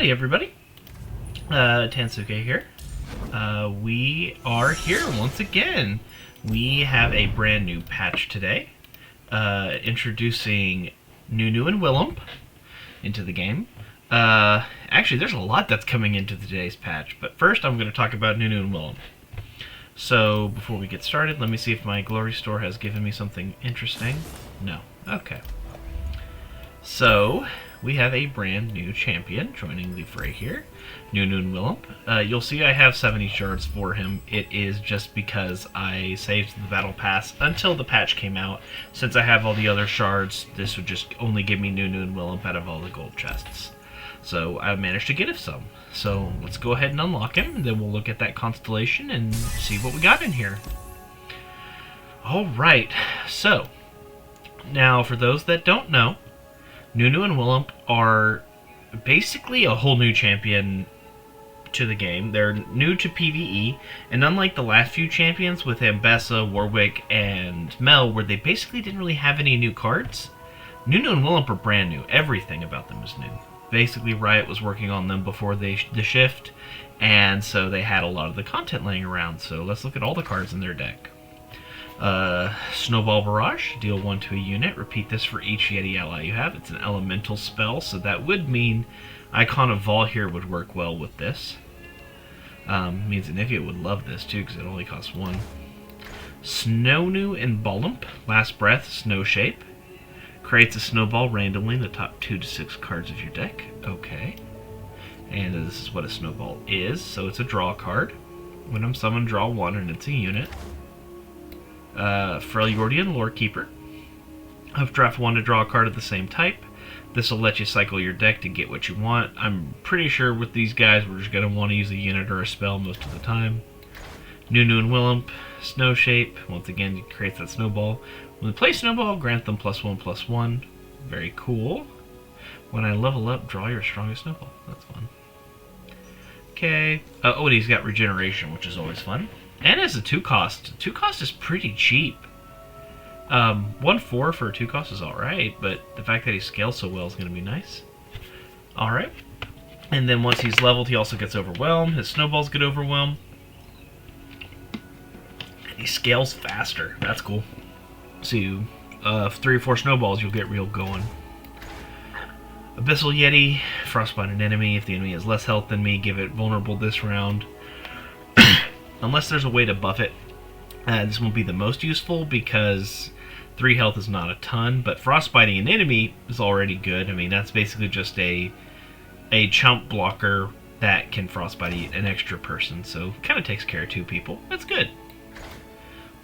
Howdy everybody, Tansuke here. We are here once again. We have a brand new patch today, introducing Nunu and Willump into the game. Actually, there's a lot that's coming into today's patch, but first I'm going to talk about Nunu and Willump. So, before we get started, let me see if my Glory Store has given me something interesting. No. Okay. So, we have a brand new champion joining the fray here, Nunu and Willump. You'll see I have 70 shards for him. It is just because I saved the battle pass until the patch came out. Since I have all the other shards, this would just only give me Nunu and Willump out of all the gold chests. So I managed to get some. So let's go ahead and unlock him, and then we'll look at that constellation and see what we got in here. Alright, so now for those that don't know, Nunu and Willump are basically a whole new champion to the game. They're new to PvE, and unlike the last few champions with Ambessa, Warwick, and Mel, where they basically didn't really have any new cards, Nunu and Willump are brand new. Everything about them is new. Basically, Riot was working on them before the shift, and so they had a lot of the content laying around. So let's look at all the cards in their deck. Snowball Barrage, deal 1 to a unit. Repeat this for each Yeti ally you have. It's an elemental spell, so that would mean Icon of Vol here would work well with this. Means Anivia would love this too, because it only costs 1. Snownu and Bollump, Last Breath, Snow Shape. Creates a snowball randomly in the top 2 to 6 cards of your deck. Okay. And this is what a snowball is, so it's a draw card. When I'm summoned, draw 1, and it's a unit. Freljordian Lorekeeper. Of draft 1 to draw a card of the same type. This will let you cycle your deck to get what you want. I'm pretty sure with these guys we're just going to want to use a unit or a spell most of the time. Nunu and Willump, Snow Shape. Once again, it creates that snowball. When they play snowball, grant them +1/+1. Very cool. When I level up, draw your strongest snowball. That's fun. Okay. Oh, and he's got regeneration, which is always fun. And as a 2-cost. 2-cost is pretty cheap. 1/4 for a 2-cost is alright, but the fact that he scales so well is going to be nice. Alright. And then once he's leveled, he also gets Overwhelm. His snowballs get Overwhelm. And he scales faster. That's cool. So, 3 or 4 snowballs, you'll get real going. Abyssal Yeti, frostbite an enemy. If the enemy has less health than me, give it vulnerable this round. Unless there's a way to buff it. This won't be the most useful because 3 health is not a ton, but frostbiting an enemy is already good. I mean, that's basically just a chump blocker that can frostbite an extra person, so kind of takes care of 2 people. That's good.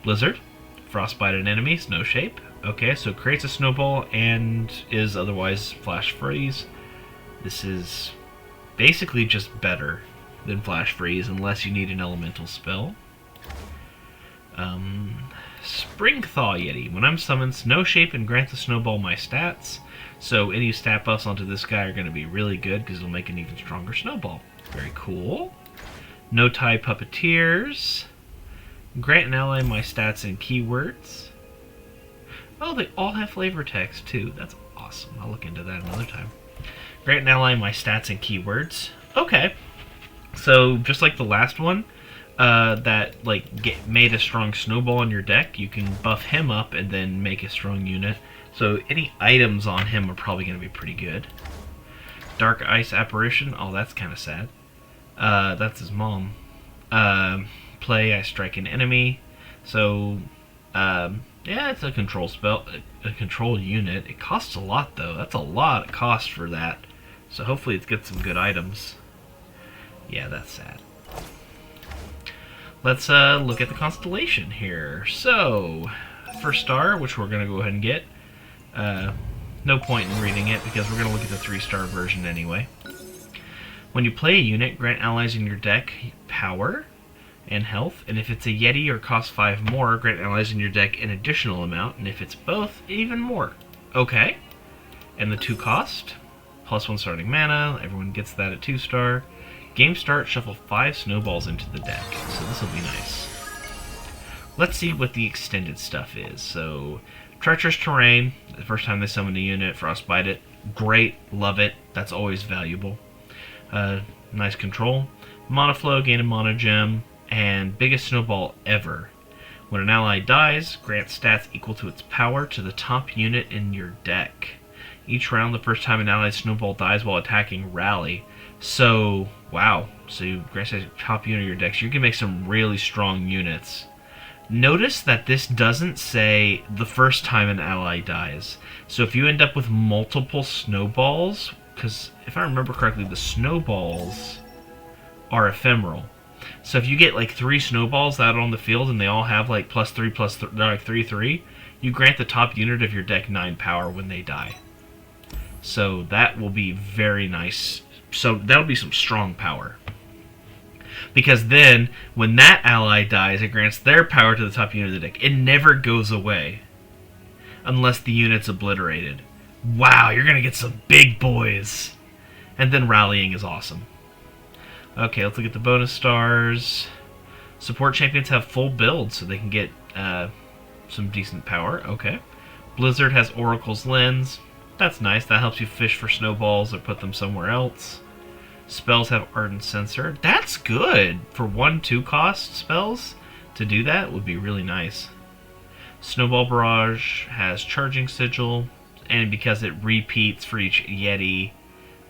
Blizzard. Frostbite an enemy, Snow Shape. Okay, so it creates a snowball and is otherwise flash freeze. This is basically just better than flash freeze unless you need an elemental spell. Spring Thaw Yeti. When I'm summoned, Snow Shape and grant the snowball my stats. So any stat buffs onto this guy are going to be really good because it'll make an even stronger snowball. Very cool. No Tie Puppeteers. Grant an ally my stats and keywords. Oh, they all have flavor text too. That's awesome. I'll look into that another time. Grant an ally my stats and keywords. Okay. So just like the last one, that made a strong snowball in your deck, you can buff him up and then make a strong unit. So any items on him are probably going to be pretty good. Dark Ice Apparition. Oh, that's kind of sad. That's his mom. Play, I strike an enemy. So, yeah, it's a control spell, a control unit. It costs a lot, though. That's a lot of cost for that. So hopefully it gets some good items. Yeah, that's sad. Let's look at the constellation here. So, first star, which we're going to go ahead and get. No point in reading it because we're going to look at the 3-star version anyway. When you play a unit, grant allies in your deck power and health, and if it's a Yeti or costs 5 more, grant allies in your deck an additional amount, and if it's both, even more. Okay. And the 2-cost, +1 starting mana, everyone gets that at 2-star. Game start, shuffle 5 snowballs into the deck, so this will be nice. Let's see what the extended stuff is. So, Treacherous Terrain, the first time they summon a unit, frostbite it. Great, love it, that's always valuable. Nice control. Mana Flow, gain a Mana Gem, and biggest snowball ever. When an ally dies, grant stats equal to its power to the top unit in your deck. Each round, the first time an allied snowball dies while attacking, rally. So, wow. So you grant stats top unit of your deck. So you can make some really strong units. Notice that this doesn't say the first time an ally dies. So if you end up with multiple snowballs, because if I remember correctly, the snowballs are ephemeral. So if you get like 3 snowballs out on the field and they all have like +3/+3, they're like 3/3, you grant the top unit of your deck 9 power when they die. So that will be very nice. So that'll be some strong power. Because then, when that ally dies, it grants their power to the top unit of the deck. It never goes away. Unless the unit's obliterated. Wow, you're going to get some big boys. And then rallying is awesome. Okay, let's look at the bonus stars. Support champions have full builds, so they can get some decent power. Okay. Blizzard has Oracle's Lens. That's nice. That helps you fish for snowballs or put them somewhere else. Spells have Ardent Censer. That's good. For 1/2 cost spells, to do that would be really nice. Snowball Barrage has Charging Sigil, and because it repeats for each Yeti,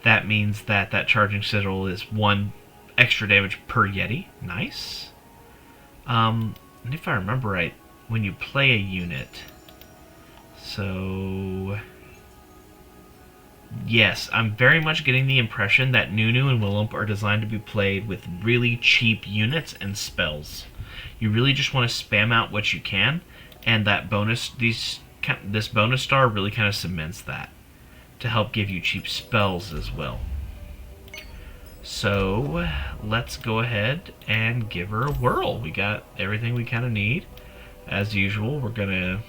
that means that that Charging Sigil is 1 extra damage per Yeti. Nice. And if I remember right, when you play a unit, so yes, I'm very much getting the impression that Nunu and Willump are designed to be played with really cheap units and spells. You really just want to spam out what you can, and that bonus, this bonus star really kind of cements that to help give you cheap spells as well. So let's go ahead and give her a whirl. We got everything we kind of need. As usual, we're going to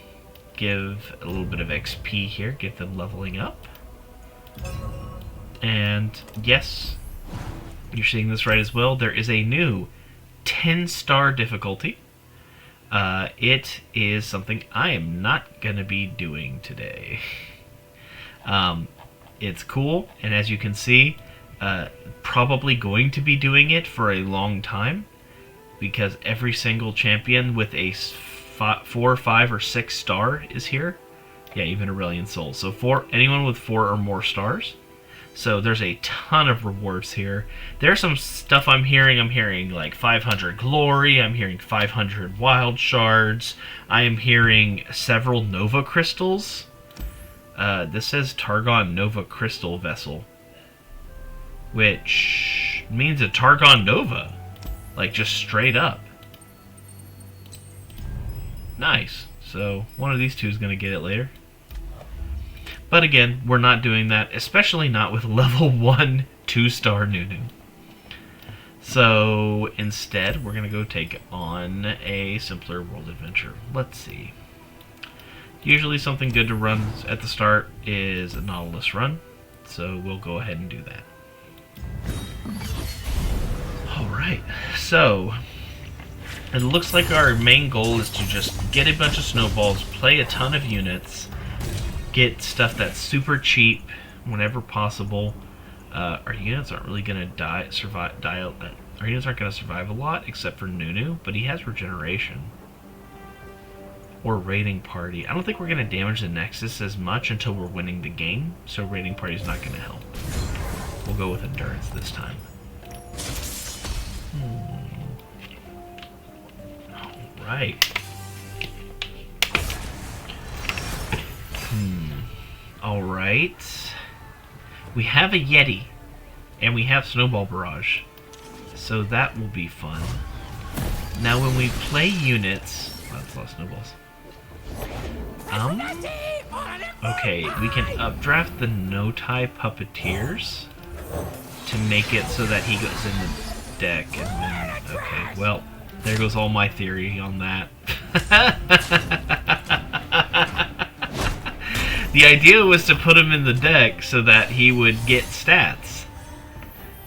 give a little bit of XP here, get them leveling up. And yes, you're seeing this right as well. There is a new 10-star difficulty. It is something I am not going to be doing today. It's cool, and as you can see, probably going to be doing it for a long time, because every single champion with a 4, 5, or 6 star is here. Yeah, even Aurelion Sol. So anyone with 4 or more stars. So there's a ton of rewards here. There's some stuff I'm hearing like 500 glory. I'm hearing 500 wild shards. I am hearing several Nova crystals. This says Targon Nova Crystal Vessel, which means a Targon Nova. Like, just straight up. Nice. So one of these two is going to get it later. But again, we're not doing that, especially not with level 1 2-star Nunu. So instead, we're going to go take on a simpler world adventure. Let's see. Usually something good to run at the start is a Nautilus run, so we'll go ahead and do that. Alright, so it looks like our main goal is to just get a bunch of snowballs, play a ton of units, get stuff that's super cheap whenever possible. Our units aren't really going to our units aren't going to survive a lot, except for Nunu, but he has regeneration. Or Raiding Party. I don't think we're going to damage the Nexus as much until we're winning the game, so Raiding Party is not going to help. We'll go with Endurance this time. Alright. Alright. We have a Yeti, and we have Snowball Barrage, so that will be fun. Now when we play units... Oh, that's a lot of snowballs. Okay, we can updraft the No-Tai Puppeteers to make it so that he goes in the deck, and then... Okay, well, there goes all my theory on that. The idea was to put him in the deck so that he would get stats.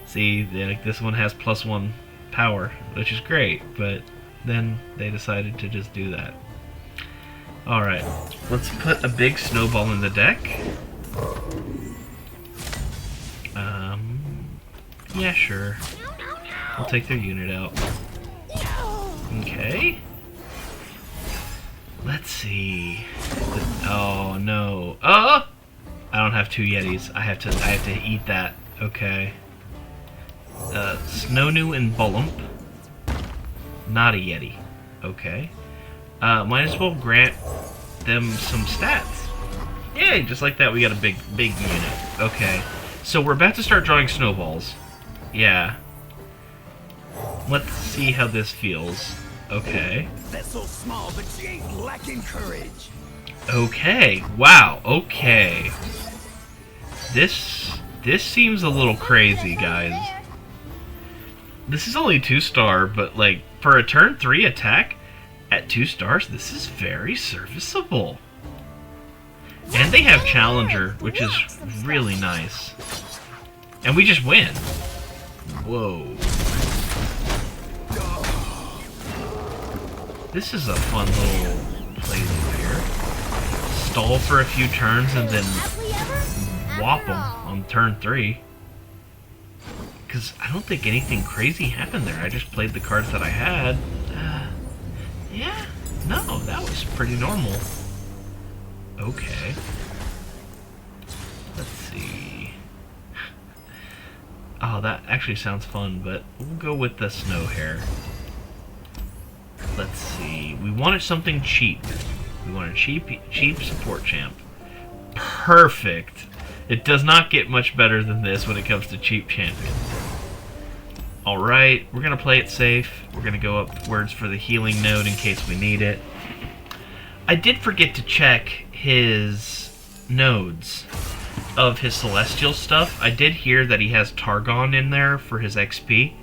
See, like this one has +1 power, which is great, but then they decided to just do that. Alright, let's put a big snowball in the deck. Yeah, sure. I'll take their unit out. Okay. Let's see. Oh no. Oh! I don't have 2 Yetis. I have to eat that. Okay. Snownu and Bullump. Not a Yeti. Okay. Might as well grant them some stats. Yay! Just like that, we got a big unit. Okay. So we're about to start drawing snowballs. Yeah. Let's see how this feels. Okay. That's so small, but she ain't lacking courage. Okay. Wow. Okay. This seems a little crazy, guys. This is only 2-star, but like for a turn 3 attack at 2 stars, this is very serviceable. And they have Challenger, which is really nice. And we just win. Whoa. This is a fun little playloop here. Stall for a few turns and then whop them on turn 3. Because I don't think anything crazy happened there. I just played the cards that I had. Yeah, no, that was pretty normal. Okay. Let's see. Oh, that actually sounds fun, but we'll go with the snow hare. Let's see. We wanted something cheap. We want a cheap support champ. Perfect. It does not get much better than this when it comes to cheap champions. Alright, we're going to play it safe. We're going to go upwards for the healing node in case we need it. I did forget to check his nodes of his celestial stuff. I did hear that he has Targon in there for his XP,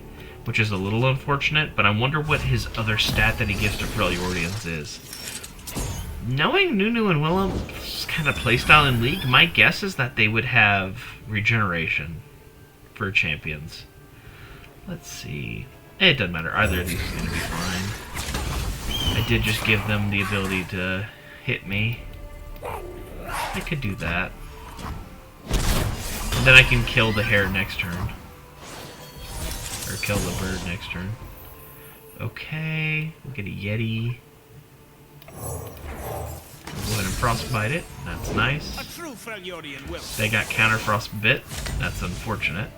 which is a little unfortunate, but I wonder what his other stat that he gives to Freljordians is. Knowing Nunu and Willem's kind of playstyle in League, my guess is that they would have regeneration for champions. Let's see. It doesn't matter. Either of these is going to be fine. I did just give them the ability to hit me. I could do that. And then I can kill the hare next turn. Or kill the bird next turn. Okay. We'll get a Yeti. Go ahead and frostbite it. That's nice. They got counter frostbite. That's unfortunate.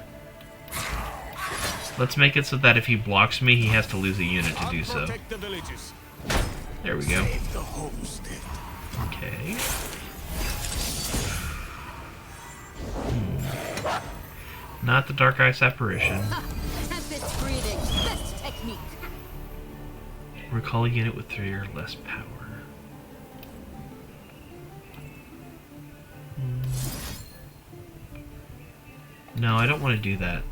Let's make it so that if he blocks me, he has to lose a unit to do so. There we go. Okay. Not the Dark Ice Apparition. Recall a unit with 3 or less power. No, I don't want to do that.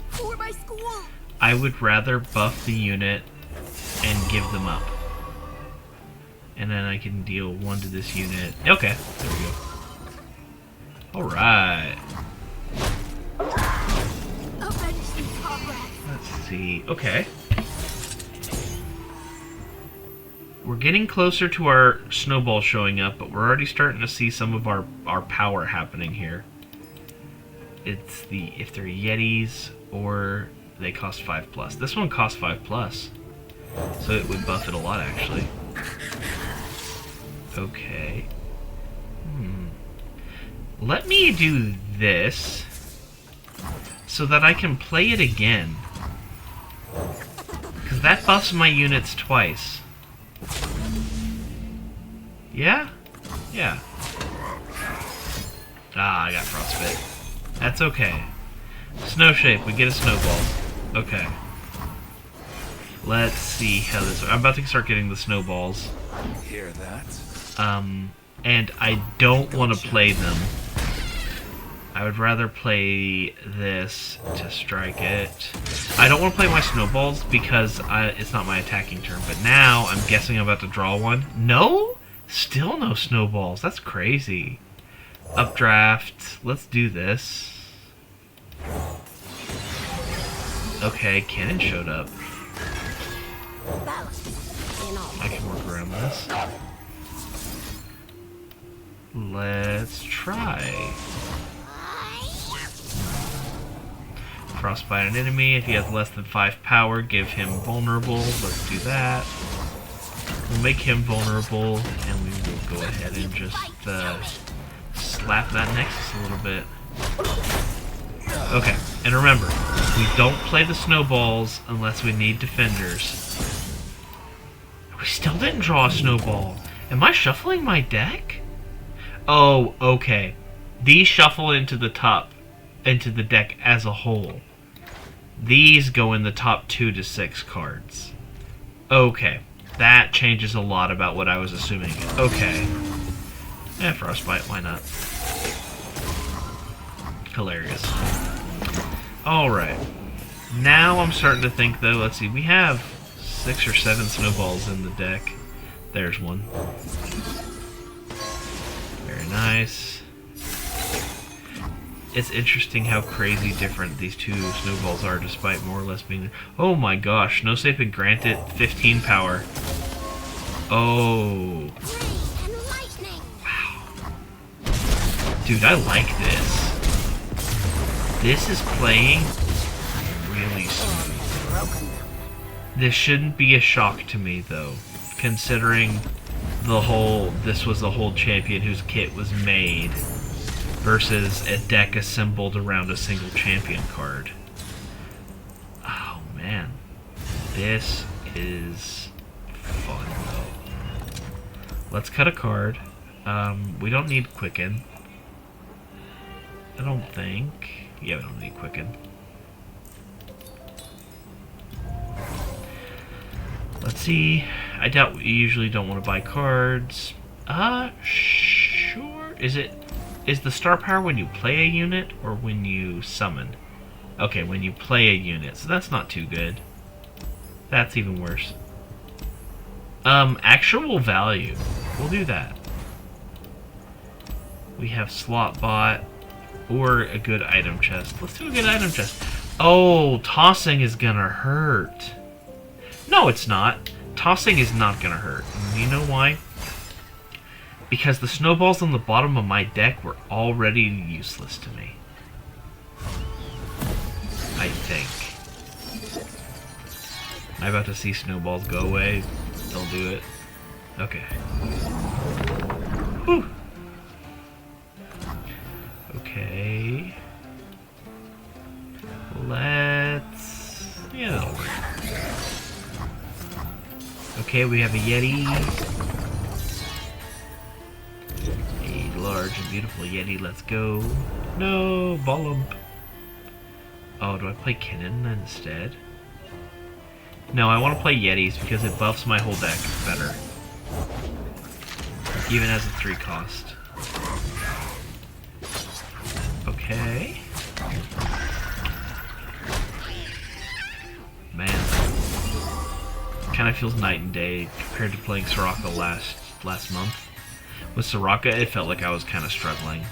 I would rather buff the unit and give them up. And then I can deal 1 to this unit. Okay, there we go. Alright. Let's see. Okay. We're getting closer to our snowball showing up, but we're already starting to see some of our power happening here. It's if they're Yetis or they cost 5+. This one costs 5+, so it would buff it a lot actually. Okay. Let me do this so that I can play it again, because that buffs my units twice. Yeah? Yeah. Ah, I got frostbite. That's okay. Snow shape, we get a snowball. Okay. Let's see how this... I'm about to start getting the snowballs. Hear that? And I don't want to play them. I would rather play this to strike it. I don't want to play my snowballs because it's not my attacking turn. But now I'm guessing I'm about to draw one. No? Still no snowballs. That's crazy. Updraft. Let's do this. Okay, cannon showed up. I can work around this. Let's try. Frostbite an enemy. If he has less than 5 power, give him vulnerable. Let's do that. We'll make him vulnerable, and we will go ahead and just slap that Nexus a little bit. Okay, and remember, we don't play the snowballs unless we need defenders. We still didn't draw a snowball. Am I shuffling my deck? Oh, okay. These shuffle into the deck as a whole. These go in the top 2 to 6 cards. Okay. That changes a lot about what I was assuming. Okay. Frostbite, why not? Hilarious. Alright. Now I'm starting to think, though, let's see, we have 6 or 7 snowballs in the deck. There's one. Very nice. It's interesting how crazy different these 2 snowballs are, despite more or less being... Oh my gosh, Snow Sape and Granted 15 power. Oh. Wow. Dude, I like this. This is playing really smooth. This shouldn't be a shock to me, though, considering this was the whole champion whose kit was made versus a deck assembled around a single champion card. Oh man, this is fun though. Let's cut a card. We don't need Quicken. I don't think. Yeah, we don't need Quicken. Let's see. I doubt we usually don't want to buy cards. Sure. Is the star power when you play a unit or when you summon? Okay, when you play a unit. So that's not too good. That's even worse. Actual value. We'll do that. We have slot bot or a good item chest. Let's do a good item chest. Oh, tossing is gonna hurt. No, it's not. Tossing is not gonna hurt. And you know why? Because the snowballs on the bottom of my deck were already useless to me. I think. Am I about to see snowballs go away? Don't do it. Okay. Whew. Okay. Let's... Yeah, that'll work. Okay, we have a Yeti. A large and beautiful Yeti, let's go. No, Volump. Oh, do I play Kinnan instead? No, I want to play Yetis because it buffs my whole deck better. Even as a 3 cost. Okay. Man. Kind of feels night and day compared to playing Soraka last month. With Soraka, it felt like I was kind of struggling.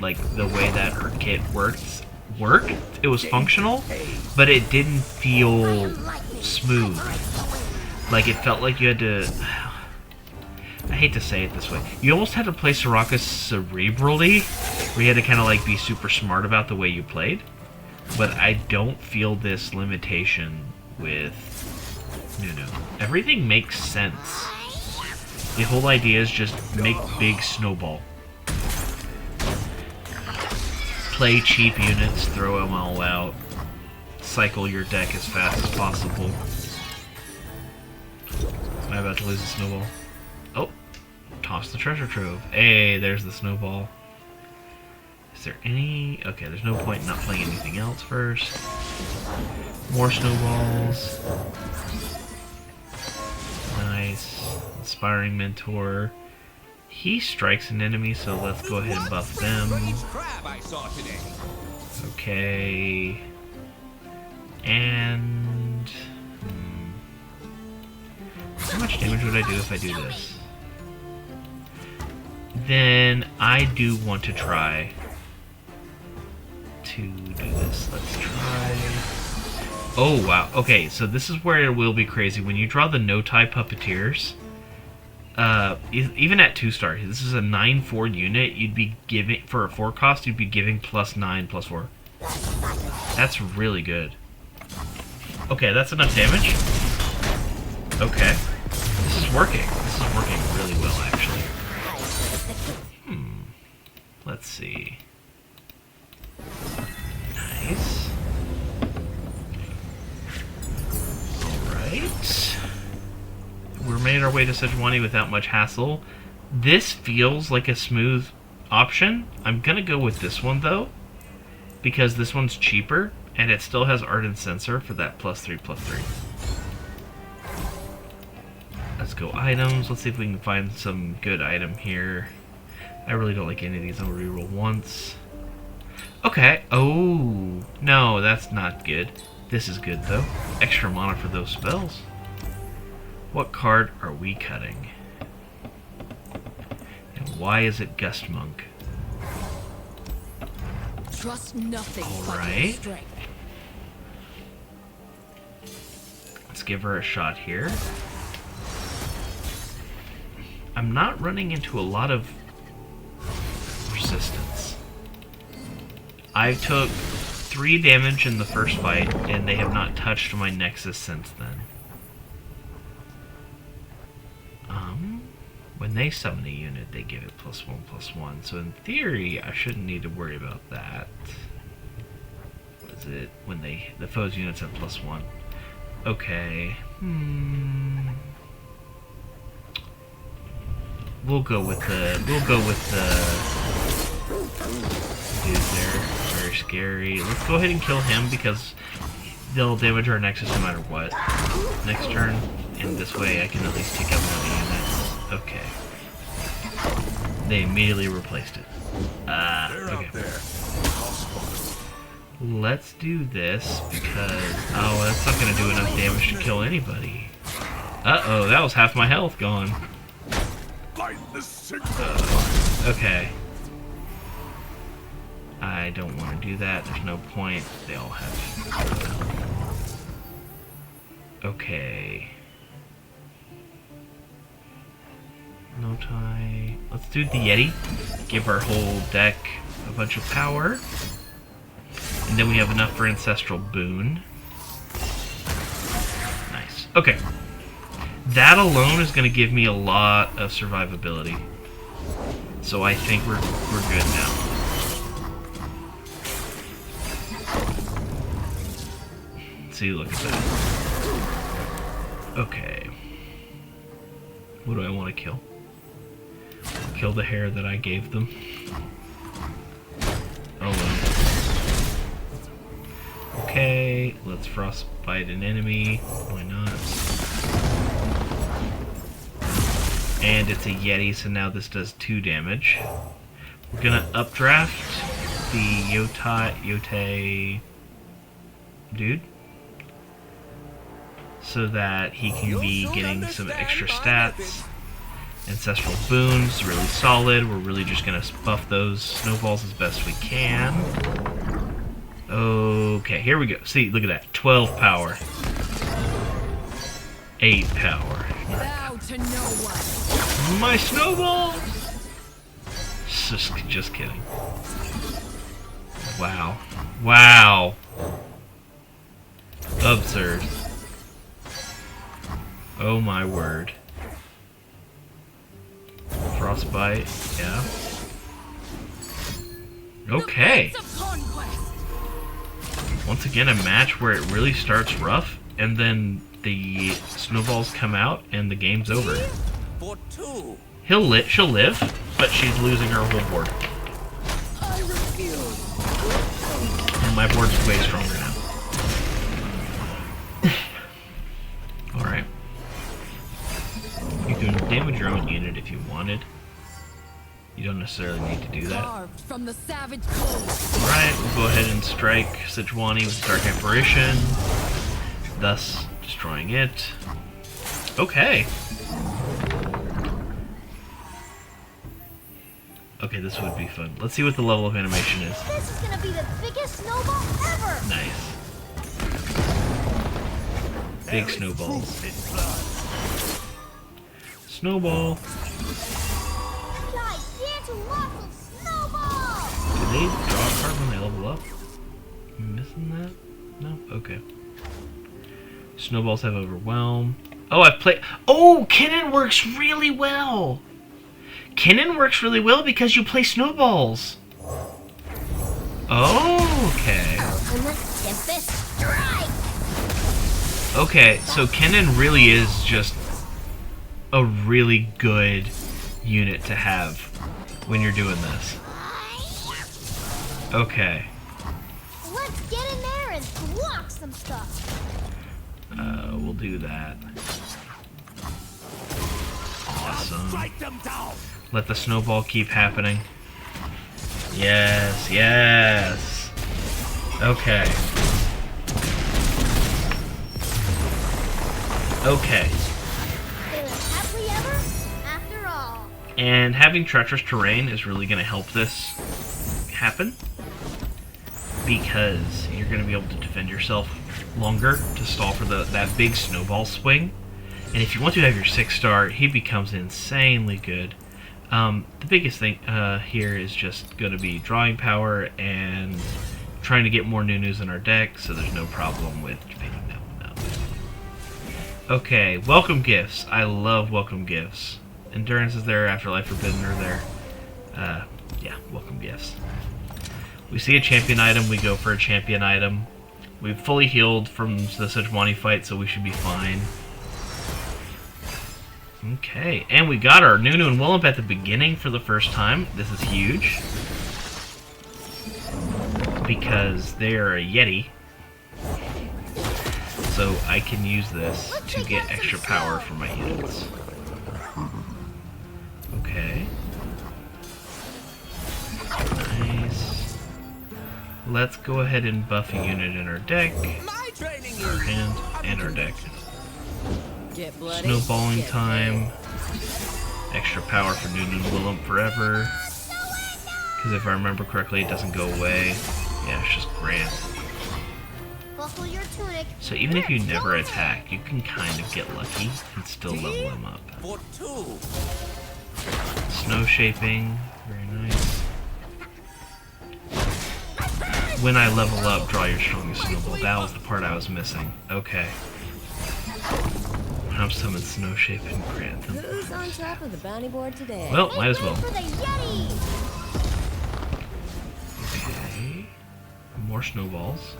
Like, the way that her kit worked. It was functional, but it didn't feel smooth. Like, it felt like you had to... I hate to say it this way. You almost had to play Soraka cerebrally, where you had to kind of, like, be super smart about the way you played. But I don't feel this limitation with Nunu. Everything makes sense. The whole idea is just make big snowball. Play cheap units, throw them all out. Cycle your deck as fast as possible. Am I about to lose the snowball? Oh, toss the treasure trove. Hey, there's the snowball. Is there any... Okay, there's no point in not playing anything else first. More snowballs. Nice. Inspiring Mentor. He strikes an enemy, so let's go ahead and buff them. Okay. And... How much damage would I do if I do this? Then I do want to try to do this. Let's try... Oh, wow. Okay, so this is where it will be crazy. When you draw the No-Tai Puppeteers, even at 2-star, this is a 9/4 unit, you'd be giving, for a 4 cost, you'd be giving +9/+4. That's really good. Okay, that's enough damage. Okay. This is working. This is working really well, actually. Let's see. Nice. Alright. We're made our way to Sejuani without much hassle. This feels like a smooth option. I'm gonna go with this one, though, because this one's cheaper, and it still has Ardent Sensor for that +3/+3. Let's go items. Let's see if we can find some good item here. I really don't like any of these. I'm gonna reroll once. Okay. Oh, no, that's not good. This is good, though. Extra mana for those spells. What card are we cutting? And why is it Gust Monk? Trust nothing but your Alright. strength. Let's give her a shot here. I'm not running into a lot of resistance. I took 3 damage in the first fight, and they have not touched my Nexus since then. When they summon a unit, they give it +1/+1. So in theory, I shouldn't need to worry about that. What is it? When the foe's units have +1. Okay. We'll go with the dude there. Very scary. Let's go ahead and kill him because they'll damage our Nexus no matter what. Next turn, and this way I can at least take out one of the units. Okay. They immediately replaced it. Okay. Let's do this because that's not gonna do enough damage to kill anybody. Uh-oh, that was half my health gone. Okay. I don't want to do that. There's no point. They all have. Okay. No tie. Let's do the Yeti. Give our whole deck a bunch of power. And then we have enough for Ancestral Boon. Nice. Okay. That alone is going to give me a lot of survivability. So I think we're good now. See, look at that. Okay. What do I want to kill? Kill the hair that I gave them. Oh well. Okay, let's frostbite an enemy. Why not? And it's a Yeti, so now this does 2 damage. We're gonna updraft the Yotei dude, so that he can be getting some extra stats. Ancestral Boons, really solid. We're really just gonna buff those snowballs as best we can. Okay, here we go. See, look at that. 12 power. 8 power. Bow to no one. My snowballs! Just kidding. Wow. Wow. Absurd. Oh my word. Frostbite, yeah. Okay. Once again, a match where it really starts rough, and then the snowballs come out, and the game's over. For 2. She'll live, but she's losing her whole board. I refuse. And my board's way stronger now. Alright. You can damage your own unit if you wanted. You don't necessarily need to do that. Carved from the savage cold. Alright, we'll go ahead and strike Sejuani with Dark Apparition, thus destroying it. Okay. Okay, this would be fun. Let's see what the level of animation is. This is gonna be the biggest snowball ever! Nice. Big snowballs. Snowball. Gigantic snowball! Do they draw a card when they level up? missing that? No? Okay. Snowballs have Overwhelm. Oh, I've played... Oh, Kinnan works really well! Kinnan works really well because you play snowballs. Oh, okay. Ultimate Tempest Strike! Okay, so Kinnan really is just a really good unit to have when you're doing this. Okay. Let's get in there and block some stuff. We'll do that. Awesome. Strike them down. Let the snowball keep happening. Yes, yes. Okay. Okay. They live happily ever after all. And having treacherous terrain is really going to help this happen. Because you're going to be able to defend yourself longer to stall for that big snowball swing. And if you want to have your 6-star, he becomes insanely good. The biggest thing here is just going to be drawing power and trying to get more Nunus in our deck, so there's no problem with picking that one up. Okay, welcome gifts. I love welcome gifts. Endurance is there, Afterlife Forbidden are there. Yeah, welcome gifts. We see a champion item, we go for a champion item. We've fully healed from the Sejuani fight, so we should be fine. Okay, and we got our Nunu and Willump at the beginning for the first time. This is huge. Because they are a Yeti. So I can use this to get extra power for my units. Okay. Nice. Let's go ahead and buff a unit in our deck, My training our is hand, and our deck. Get bloody. Snowballing Get time. Extra power for Nunu and Willump forever. Because if I remember correctly, it doesn't go away. Yeah, it's just grand. Buckle your tunic. So even if you never attack, you can kind of get lucky and still level them up. for two. Snow shaping, very nice. When I level up, draw your strongest snowball. That was the part I was missing. Okay. I'm summoned Snow Shaping Grantham. Who's on top of the bounty board today? Well, might as well. For the Yeti. Okay. More snowballs.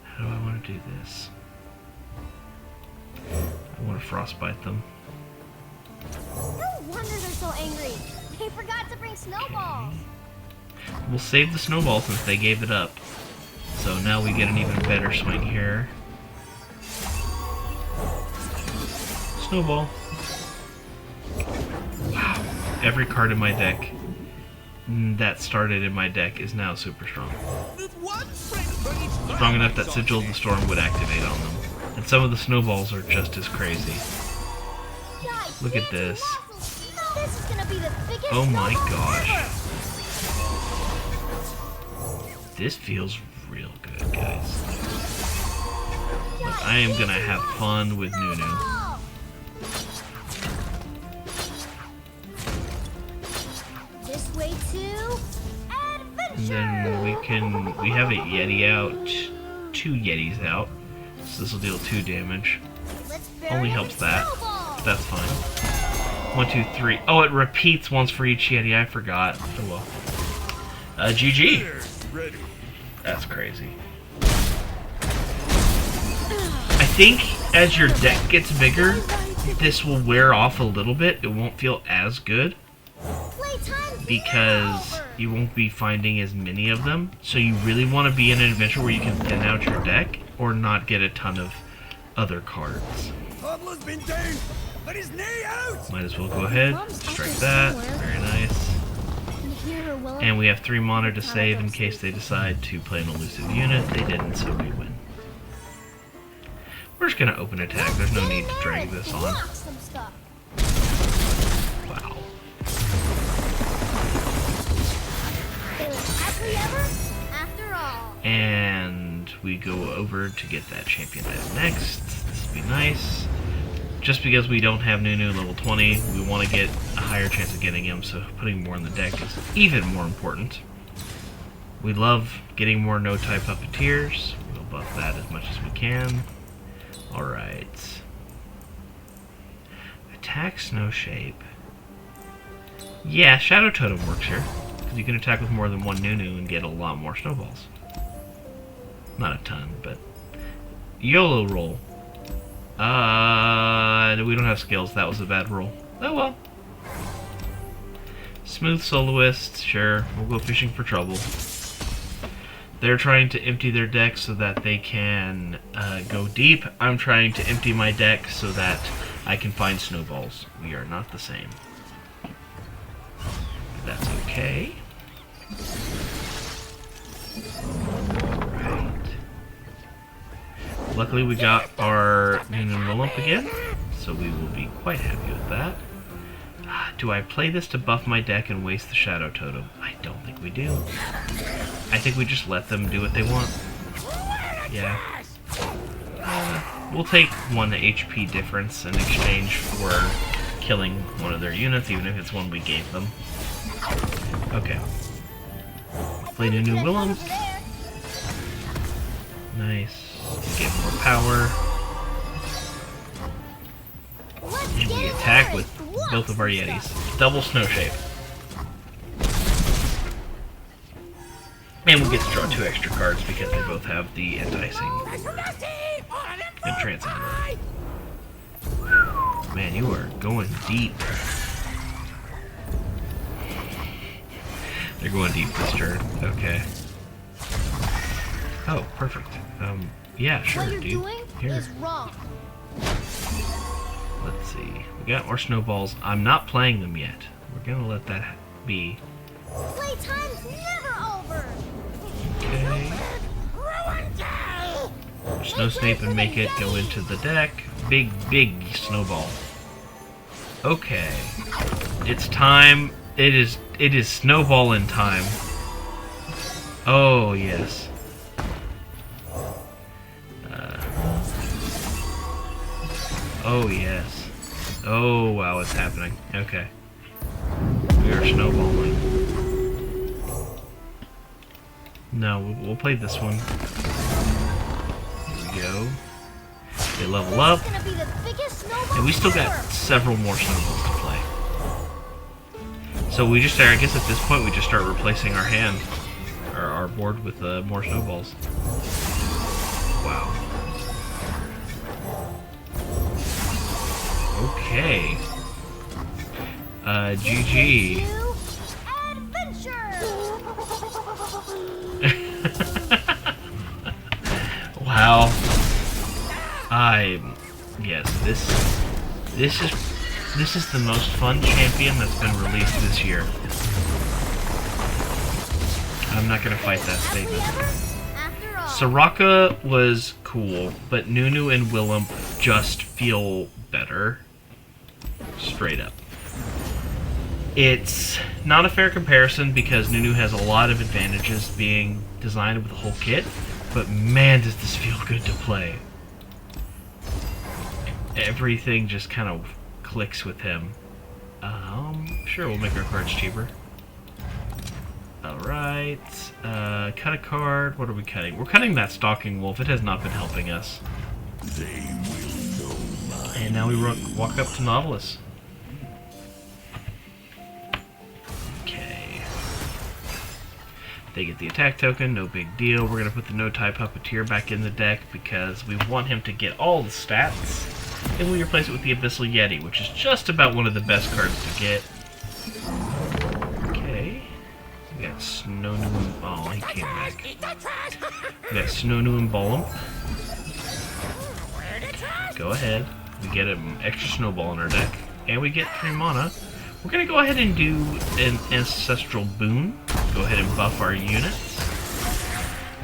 How do I want to do this? I want to frostbite them. No wonder they're so angry. They forgot to bring snowballs. We'll save the snowball since they gave it up. So now we get an even better swing here. Snowball. Wow. Every card in my deck that started in my deck is now super strong. With one strength for each Strong enough that Sigil of the Storm would activate on them. And some of the snowballs are just as crazy. Look at this. This is gonna be the biggest Oh my snowball gosh. ever. This feels real good, guys. But I am gonna have fun with Nunu. This way to And then we have a Yeti out, 2 Yetis out. So this will deal 2 damage. Only helps that. But that's fine. 1, 2, 3. Oh, it repeats once for each Yeti. I forgot. Oh well. GG. ready. That's crazy. I think as your deck gets bigger, this will wear off a little bit. It won't feel as good because you won't be finding as many of them. So you really want to be in an adventure where you can thin out your deck or not get a ton of other cards. Pablo's been down, but his knee out. Might as well go ahead, strike that. Very nice. And we have 3 mana to save in case they decide to play an elusive unit. They didn't, so we win. We're just gonna open attack. There's no need to drag this on. Wow. And we go over to get that champion item next. This will be nice. just because we don't have Nunu level 20, we want to get a higher chance of getting him, so putting more in the deck is even more important. We love getting more no-type puppeteers. We'll buff that as much as we can. Alright. Attack Snow Shape. Yeah, Shadow Totem works here, because you can attack with more than one Nunu and get a lot more snowballs. Not a ton, but... YOLO roll. We don't have skills. That was a bad roll. Oh well. Smooth Soloist, sure. We'll go fishing for trouble. They're trying to empty their deck so that they can go deep. I'm trying to empty my deck so that I can find snowballs. We are not the same. That's okay. Right. Luckily we got our Nunu Willump again, so we will be quite happy with that. Do I play this to buff my deck and waste the Shadow Totem? I don't think we do. I think we just let them do what they want. Yeah. We'll take 1 HP difference in exchange for killing one of their units, even if it's one we gave them. Okay. Play Nunu Willump. Nice. Get more power. And we attack with both of our Yetis. Double Snow Shape. And we get to draw 2 extra cards because they both have the Enticing and Trancing. Man, you are going deep. They're going deep this turn. Okay. Oh, perfect. Yeah, sure, What you're dude. doing Here. is wrong. Let's see. We got more snowballs. I'm not playing them yet. We're gonna let that be. Playtime's never over. Okay. Snow Snape and make it go into the deck. Big, big snowball. Okay. It's time. It is snowballing time. Oh, yes. Oh, yes. Oh, wow, it's happening. Okay. We are snowballing. No, we'll play this one. Here we go. They level up. It's gonna be the biggest snowball And we still got ever. several more snowballs to play. So we just, I guess at this point, we just start replacing our hand, or our board with more snowballs. Wow. Okay. GG. New adventure. Wow. Yes, this is the most fun champion that's been released this year. I'm not gonna fight that statement. After all. Soraka was cool, but Nunu and Willump just feel better. Straight up. It's not a fair comparison because Nunu has a lot of advantages being designed with the whole kit, but man does this feel good to play. Everything just kind of clicks with him. Sure, we'll make our cards cheaper. Alright, cut a card. What are we cutting? We're cutting that Stalking Wolf. It has not been helping us. And now we walk up to Nautilus. Okay. They get the attack token, no big deal. We're going to put the no-type Puppeteer back in the deck because we want him to get all the stats. And we replace it with the Abyssal Yeti, which is just about one of the best cards to get. Okay. We got Snow New and... Oh, he came back. We got Snow New and Willump. Go ahead. We get an extra snowball in our deck. And we get 3 mana. We're going to go ahead and do an Ancestral Boon. Go ahead and buff our units.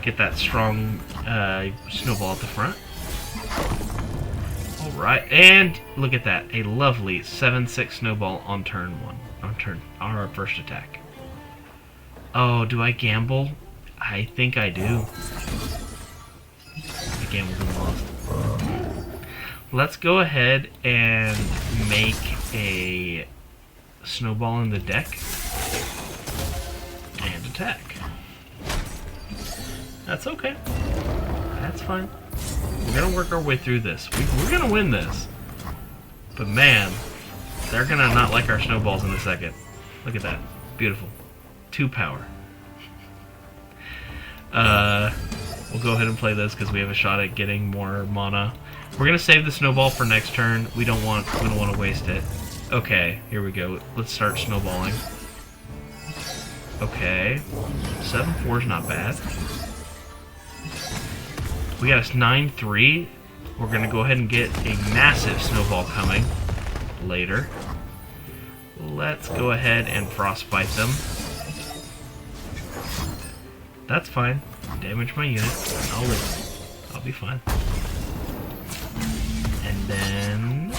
Get that strong snowball at the front. Alright, and look at that. A lovely 7/6 snowball on turn 1. On our first attack. Oh, do I gamble? I think I do. I gambled and lost. let's go ahead and make a snowball in the deck and attack. That's okay. That's fine. We're gonna work our way through this. We're gonna win this. But man, they're gonna not like our snowballs in a second. Look at that. Beautiful. 2 power. We'll go ahead and play this because we have a shot at getting more mana. We're gonna save the snowball for next turn. We don't want to waste it. Okay, here we go. Let's start snowballing. Okay. 7-4 is not bad. We got a 9-3. We're gonna go ahead and get a massive snowball coming later. Let's go ahead and frostbite them. That's fine. Damage my unit. I'll live. I'll be fine. And then...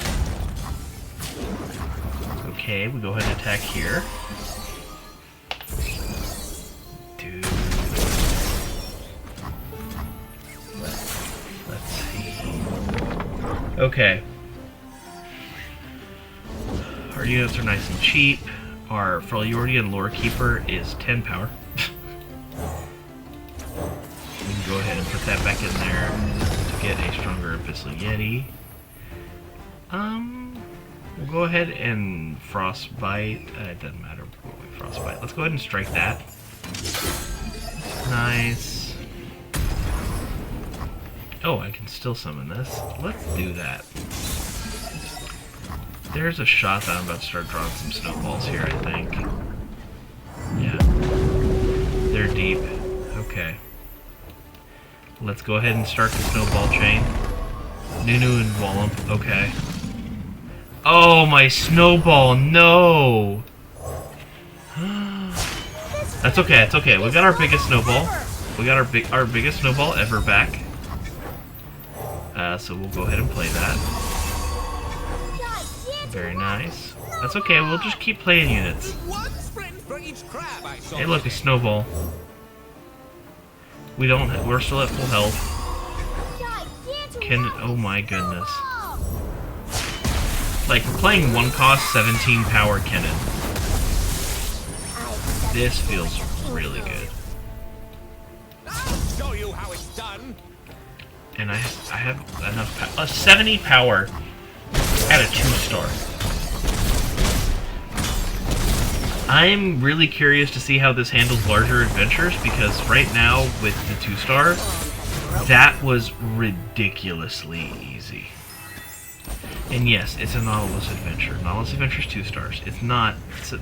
okay, we go ahead and attack here. Dude. Let's see. Okay. Our units are nice and cheap. Our Freljordian Lore Keeper is 10 power. We can go ahead and put that back in there to get a stronger Abyssal Yeti. We'll go ahead and Frostbite. It doesn't matter what we Frostbite. Let's go ahead and strike that. Nice. Oh, I can still summon this. Let's do that. There's a shot that I'm about to start drawing some snowballs here, I think. Yeah. They're deep. Okay. Let's go ahead and start the snowball chain. Nunu and Wallump. Okay. Oh, my snowball! No! That's okay, it's okay. We got our biggest snowball. We got our biggest snowball ever back. So we'll go ahead and play that. Very nice. That's okay, we'll just keep playing units. One sprint for each crab I saw. Hey, look, a snowball. We're still at full health. Oh my goodness. Like, we're playing 1 cost, 17 power Kennen. This feels really good. I'll show you how it's done. And I have enough power. 70 power at a 2-star. I'm really curious to see how this handles larger adventures, because right now, with the 2-star, that was ridiculously easy. And yes, it's a Nautilus adventure. Nautilus Adventure's 2 stars. It's not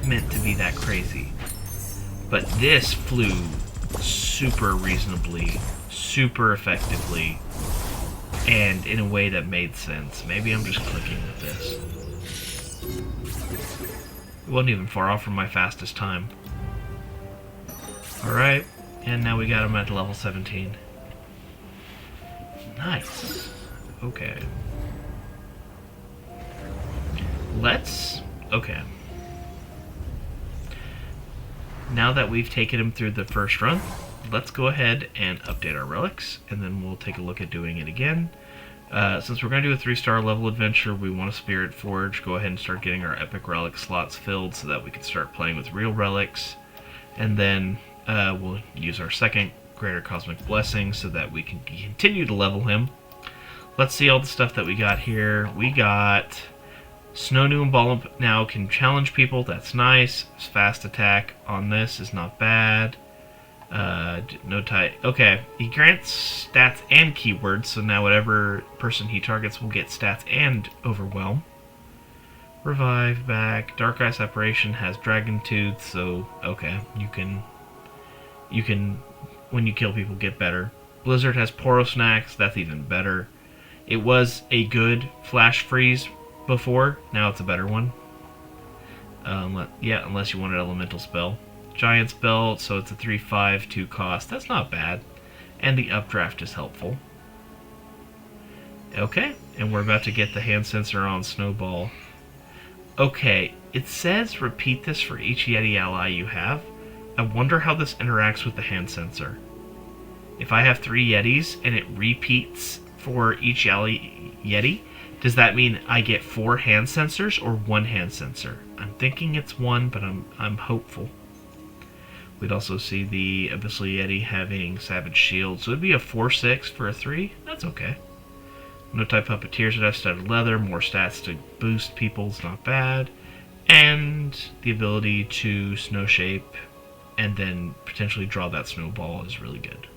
meant to be that crazy. But this flew super reasonably, super effectively, and in a way that made sense. Maybe I'm just clicking with this. It wasn't even far off from my fastest time. Alright, and now we got him at level 17. Nice. Okay. Okay. Now that we've taken him through the first run, let's go ahead and update our relics, and then we'll take a look at doing it again. Since we're going to do a 3-star level adventure, we want a Spirit Forge. Go ahead and start getting our epic relic slots filled so that we can start playing with real relics. And then we'll use our second Greater Cosmic Blessing so that we can continue to level him. Let's see all the stuff that we got here. We got Snownu and Wallump now can challenge people. That's nice. Fast attack on this is not bad. No tie. Okay, he grants stats and keywords, so now whatever person he targets will get stats and overwhelm. Revive back. Dark Eye Separation has Dragon Tooth, so okay, you can when you kill people get better. Blizzard has Poro Snacks, that's even better. It was a good Flash Freeze before, now it's a better one. Yeah, unless you want an elemental spell. Giant spell, so it's a 3/5 2 cost. That's not bad. And the updraft is helpful. Okay, and we're about to get the hand sensor on Snowball. Okay, it says repeat this for each Yeti ally you have. I wonder how this interacts with the hand sensor. If I have 3 Yetis and it repeats for each Yeti, Does that mean I get 4 hand sensors or 1 hand sensor? I'm thinking it's 1, but I'm hopeful. We'd also see the Abyssal Yeti having Savage Shield, so it'd be a 4-6 for a 3. That's okay. No type Puppeteers would have Studded Leather, more stats to boost people, it's not bad. And the ability to Snow Shape and then potentially draw that snowball is really good.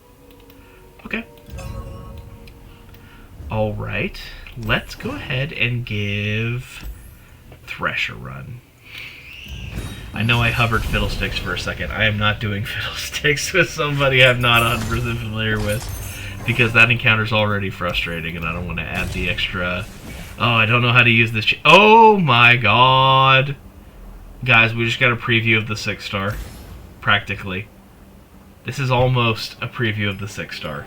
Okay. Alright, let's go ahead and give Thresh a run. I know I hovered Fiddlesticks for a second. I am not doing Fiddlesticks with somebody I'm not 100% familiar with, because that encounter's already frustrating and I don't want to add the extra... Oh, I don't know how to use this... Oh my god! Guys, we just got a preview of the 6-star. Practically. This is almost a preview of the 6-star.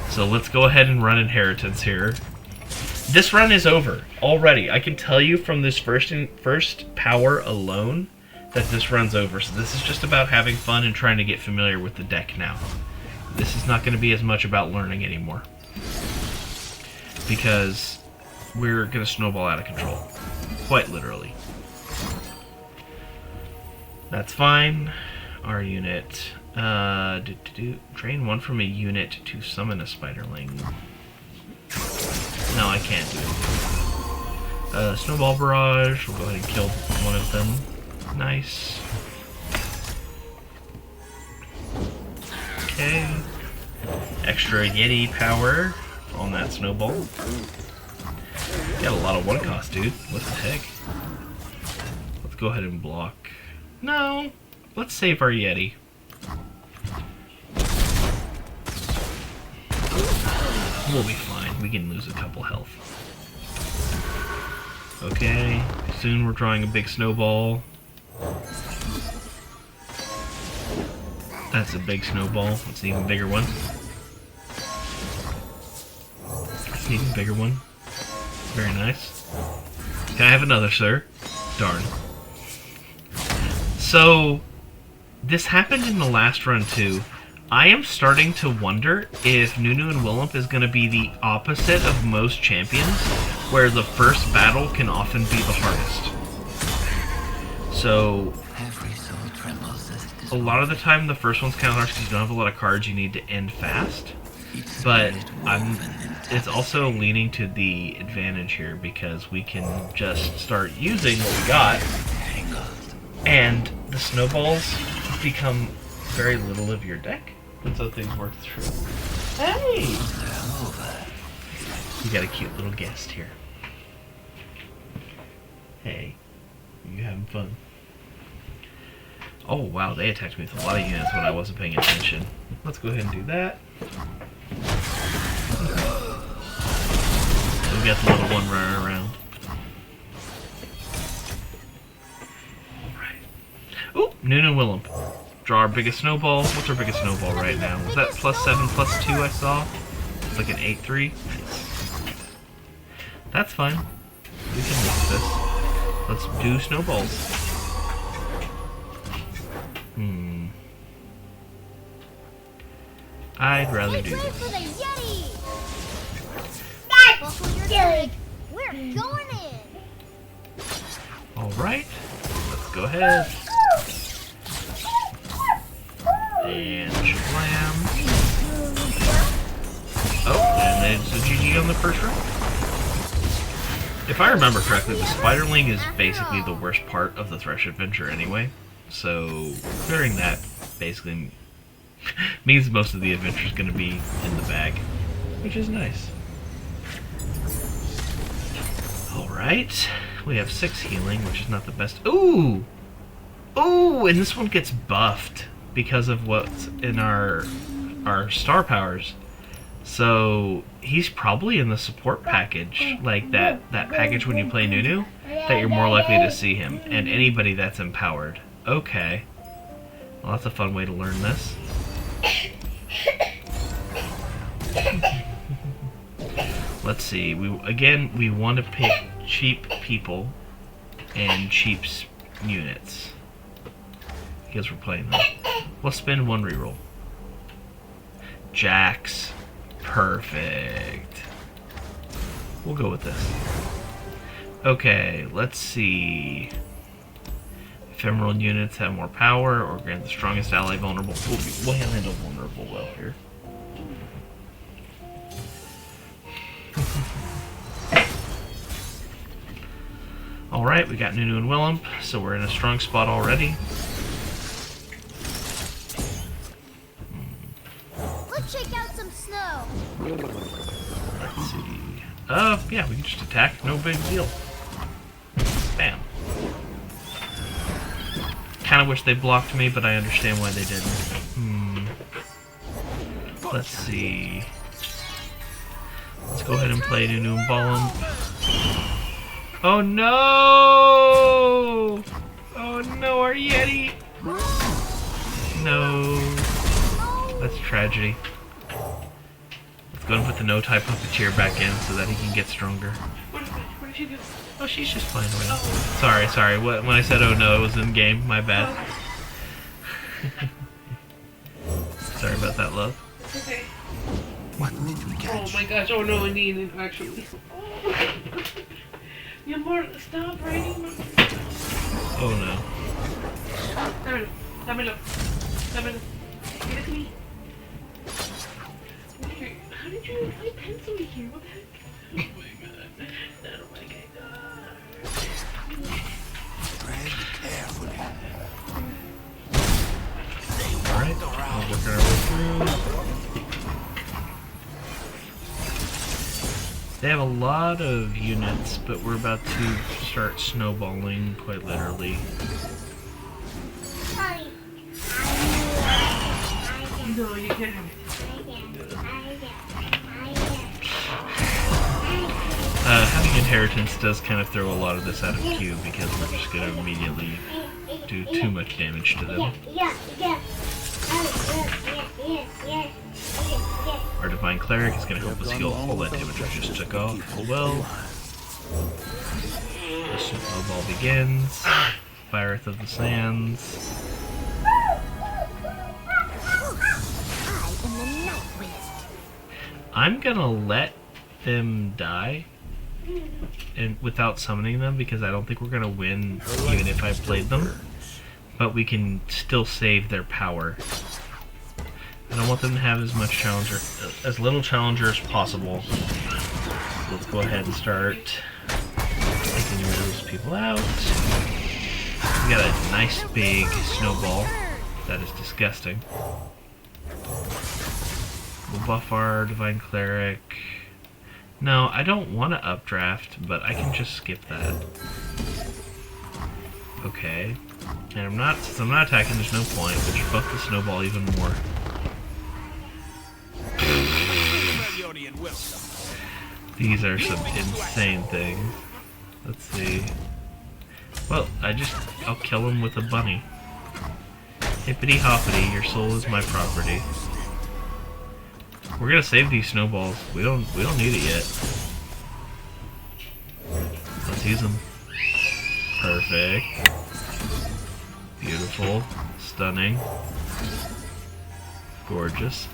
So let's go ahead and run Inheritance here. This run is over already. I can tell you from this first power alone that this run's over. So this is just about having fun and trying to get familiar with the deck now. This is not going to be as much about learning anymore, because we're going to snowball out of control. Quite literally. That's fine. Our unit... drain 1 from a unit to summon a Spiderling. No, I can't do it. Snowball Barrage. We'll go ahead and kill one of them. Nice. Okay. Extra Yeti power on that snowball. Got a lot of 1-cost, dude. What the heck? Let's go ahead and block. No. Let's save our Yeti. We'll be fine. We can lose a couple health. Okay. Soon we're drawing a big snowball. That's a big snowball. That's an even bigger one. That's an even bigger one. Very nice. Can I have another, sir? Darn. So, this happened in the last run too. I am starting to wonder if Nunu and Willump is going to be the opposite of most champions, where the first battle can often be the hardest. So, a lot of the time the first one's kind of hard because you don't have a lot of cards you need to end fast. But it's also leaning to the advantage here because we can just start using what we got, and the snowballs become very little of your deck. That's how things work through. Hey! You got a cute little guest here. Hey. You having fun? Oh wow, they attacked me with a lot of units when I wasn't paying attention. Let's go ahead and do that. We got the little one running around. Alright. Ooh, Nunu Willump. Draw our biggest snowball. What's our biggest snowball right now? Was that +7, +2 I saw? It's like an 8-3. Nice. That's fine. We can mix this. Let's do snowballs. I'd rather do this. For the Yeti! Buckle your leg. We're going in. Alright. Let's go ahead. And shablam. Oh, and it's a GG on the first round. If I remember correctly, the Spiderling is basically the worst part of the Thresh adventure anyway. So, clearing that basically means most of the adventure is going to be in the bag, which is nice. Alright, we have 6 healing, which is not the best. Ooh! Ooh, and this one gets buffed because of what's in our star powers. So he's probably in the support package, like that package when you play Nunu, that you're more likely to see him, and anybody that's empowered. Okay. Well, that's a fun way to learn this. Let's see. We want to pick cheap people and cheap units because we're playing them. We'll spend 1 reroll. Jax. Perfect. We'll go with this. Okay, let's see. Ephemeral units have more power or grant the strongest ally vulnerable. We'll handle vulnerable well here. Alright, we got Nunu and Willump, so we're in a strong spot already. Let's shake out some snow. Let's see. Yeah, we can just attack, no big deal. Bam. Kinda wish they blocked me, but I understand why they didn't. Let's see. Let's go ahead and play Nunu and Willump. Oh no! Oh no, our Yeti! No. That's tragedy. Let's go and put the no-type puppeteer back in so that he can get stronger. What did she do? Oh, she's just playing around. Sorry. When I said oh no, it was in game. My bad. Sorry about that, love. It's okay. What did we catch? Oh my gosh, oh no, I need it actually. Amor, stop writing. Oh no. Dámelo. Give it to me. Okay, how did you put a pencil here? What the heck? Oh my god. Oh my god. Tread carefully. Alright, we're working our way through. They have a lot of units, but we're about to start snowballing, quite literally. No, you can't have it. Having inheritance does kind of throw a lot of this out of queue because we're just going to immediately do too much damage to them. Our Divine Cleric is going to help us heal all that damage we just took off. Oh well. The snowball begins. Fireth of the Sands. I'm gonna let them die and without summoning them because I don't think we're gonna win even if I played them. But we can still save their power. I don't want them to have as little challenger as possible. So let's go ahead and start taking those people out. We got a nice big snowball. That is disgusting. We'll buff our Divine Cleric. No, I don't want to updraft, but I can just skip that. Okay. And since I'm not attacking, there's no point, but just buff the snowball even more. These are some insane things. Let's see. Well, I'll kill him with a bunny. Hippity hoppity, your soul is my property. We're gonna save these snowballs. We don't need it yet. Let's use them. Perfect. Beautiful. Stunning. Gorgeous.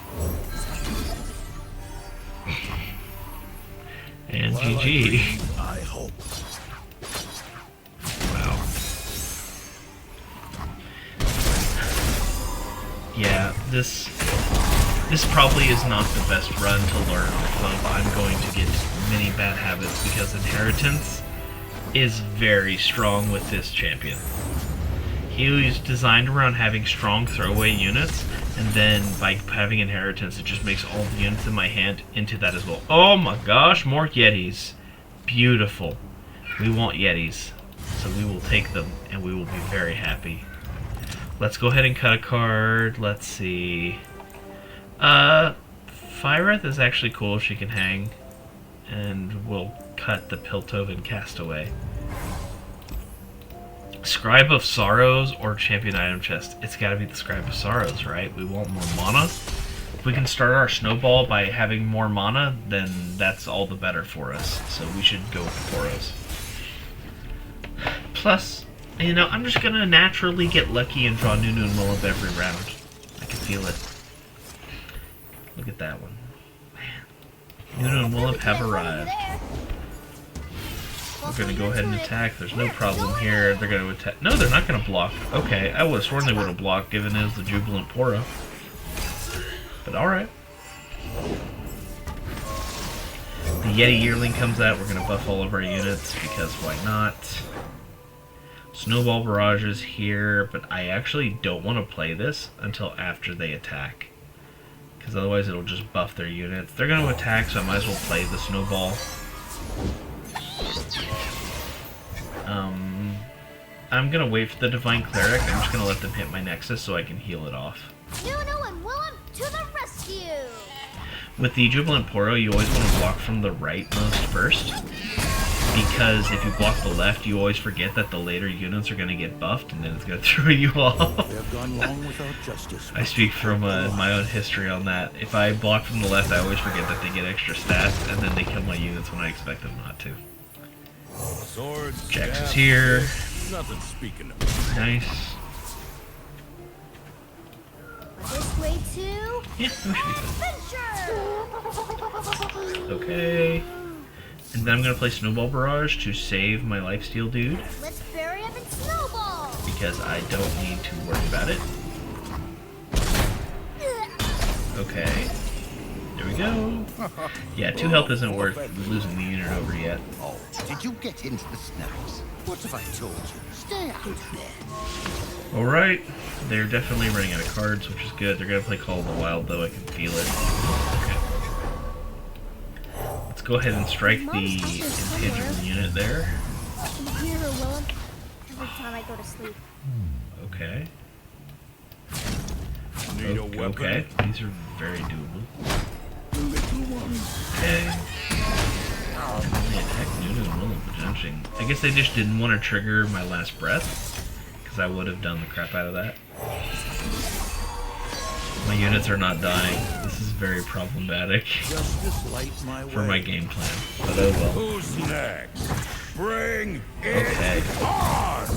And GG. I hope. Wow. Yeah, this probably is not the best run to learn if I'm going to get many bad habits because Inheritance is very strong with this champion. He was designed around having strong throwaway units, and then by having Inheritance, it just makes all the units in my hand into that as well. Oh my gosh, more Yetis. Beautiful. We want Yetis, so we will take them, and we will be very happy. Let's go ahead and cut a card. Let's see. Fireth is actually cool. She can hang, and we'll cut the Piltover Castaway. Scribe of Sorrows or Champion Item Chest? It's gotta be the Scribe of Sorrows, right? We want more mana. If we can start our snowball by having more mana, then that's all the better for us. So we should go with the Boros. Plus, you know, I'm just gonna naturally get lucky and draw Nunu and Willump every round. I can feel it. Look at that one. Man. Nunu and Willump have arrived. We're gonna go ahead and attack. There's no problem here. They're gonna attack. No, they're not gonna block. Okay, I would have sworn they would have blocked given it was the Jubilant Poro. But alright. The Yeti Yearling comes out. We're gonna buff all of our units because why not? Snowball Barrages here, but I actually don't want to play this until after they attack. Because otherwise it'll just buff their units. They're going to attack, so I might as well play the Snowball. I'm going to wait for the Divine Cleric. I'm just going to let them hit my Nexus so I can heal it off. Nuno and Willem to the rescue! With the Jubilant Poro, you always want to block from the rightmost first. Because if you block the left, you always forget that the later units are going to get buffed, and then it's going to throw you off. We have gone long without justice. I speak from my own history on that. If I block from the left, I always forget that they get extra stats, and then they kill my units when I expect them not to. Swords, Jax is jabs, here. Nothing speaking of. Nice. This way to Yeah, that should be adventure! fun. Okay. And then I'm going to play Snowball Barrage to save my Lifesteal dude. Let's bury him in snowball! Because I don't need to worry about it. Okay. There we go. Yeah, 2 health isn't worth losing the unit over yet. Oh, did you get into the snacks? What have I told you? Stay out of there. Alright. They're definitely running out of cards, which is good. They're going to play Call of the Wild, though. I can feel it. Okay. Let's go ahead and strike the intangible unit there. I can hear her, Willem, every time I go to sleep. Okay. Need a weapon? Okay. These are very doable. Okay. They attack Nuno and Willem, potentially. I guess they just didn't want to trigger my last breath, because I would have done the crap out of that. My units are not dying. This is very problematic Justice light my way. for my game plan. But oh well. Who's next? Bring it Okay. on!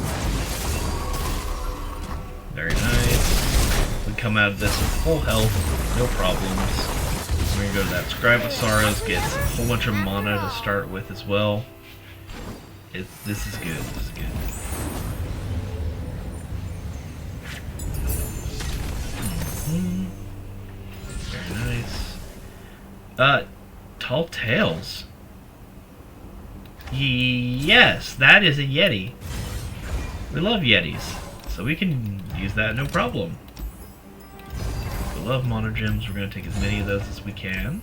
Very nice. We come out of this with full health, no problems. We're gonna go to that Scribe of Sorrows, get a whole bunch of mana to start with as well. This is good. This is good. Very nice. Tall Tales. Yes, that is a Yeti. We love Yetis, so we can use that no problem. We love monogems. We're going to take as many of those as we can.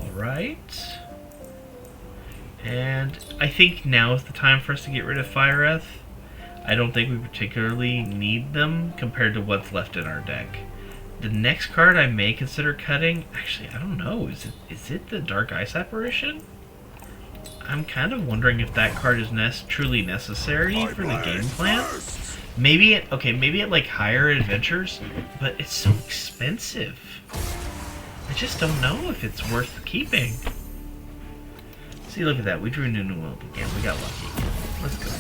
Alright. And I think now is the time for us to get rid of Fireth. I don't think we particularly need them compared to what's left in our deck. The next card I may consider cutting, actually, I don't know. Is it the Dark Ice Apparition? I'm kind of wondering if that card is truly necessary for the game plan. Maybe at like higher adventures, but it's so expensive. I just don't know if it's worth keeping. See, look at that. We drew Nuno again. We got lucky. Let's go.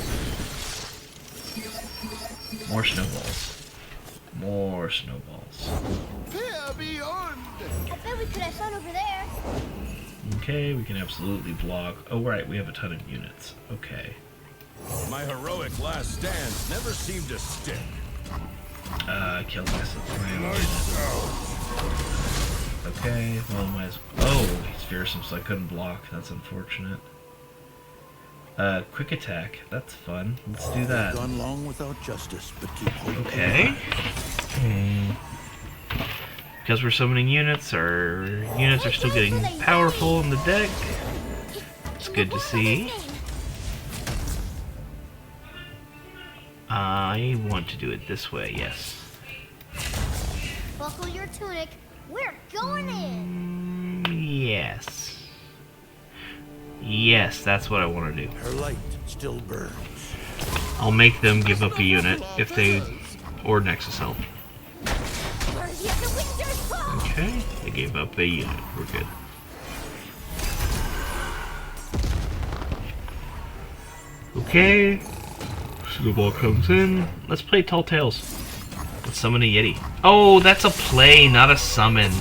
More snowballs. More snowballs. Here beyond. I bet we could have fun over there. Okay, we can absolutely block. Oh, right, we have a ton of units. Okay. My heroic last stands never seem to stick. Kill this. Okay, well, oh, he's fearsome, so I couldn't block. That's unfortunate. Quick attack. That's fun. Let's do that. Gone long without justice, but keep hope Okay. Because we're summoning units, our units are still getting powerful in the deck. It's good to see. I want to do it this way, yes. Buckle your tunic. We're going in. Yes. Yes, that's what I want to do. Her light still burns. I'll make them give up a unit if they... or Nexus Help. Worthy of the winter's fall. Okay, they gave up a unit. We're good. Okay. Snowball comes in. Let's play Tall Tales. Let's summon a Yeti. Oh, that's a play, not a summon.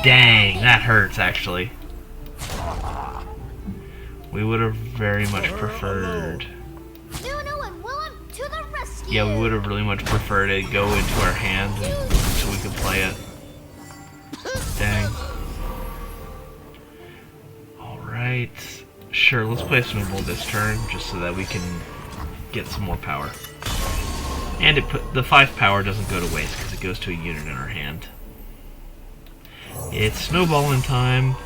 Dang, that hurts actually. We would have very much preferred... Nunu and Willem to the rescue! Yeah, we would have really much preferred it go into our hand so we could play it. Dang. Alright. Sure, let's play a Snowball this turn, just so that we can get some more power. And the 5 power doesn't go to waste, because it goes to a unit in our hand. It's snowballing time.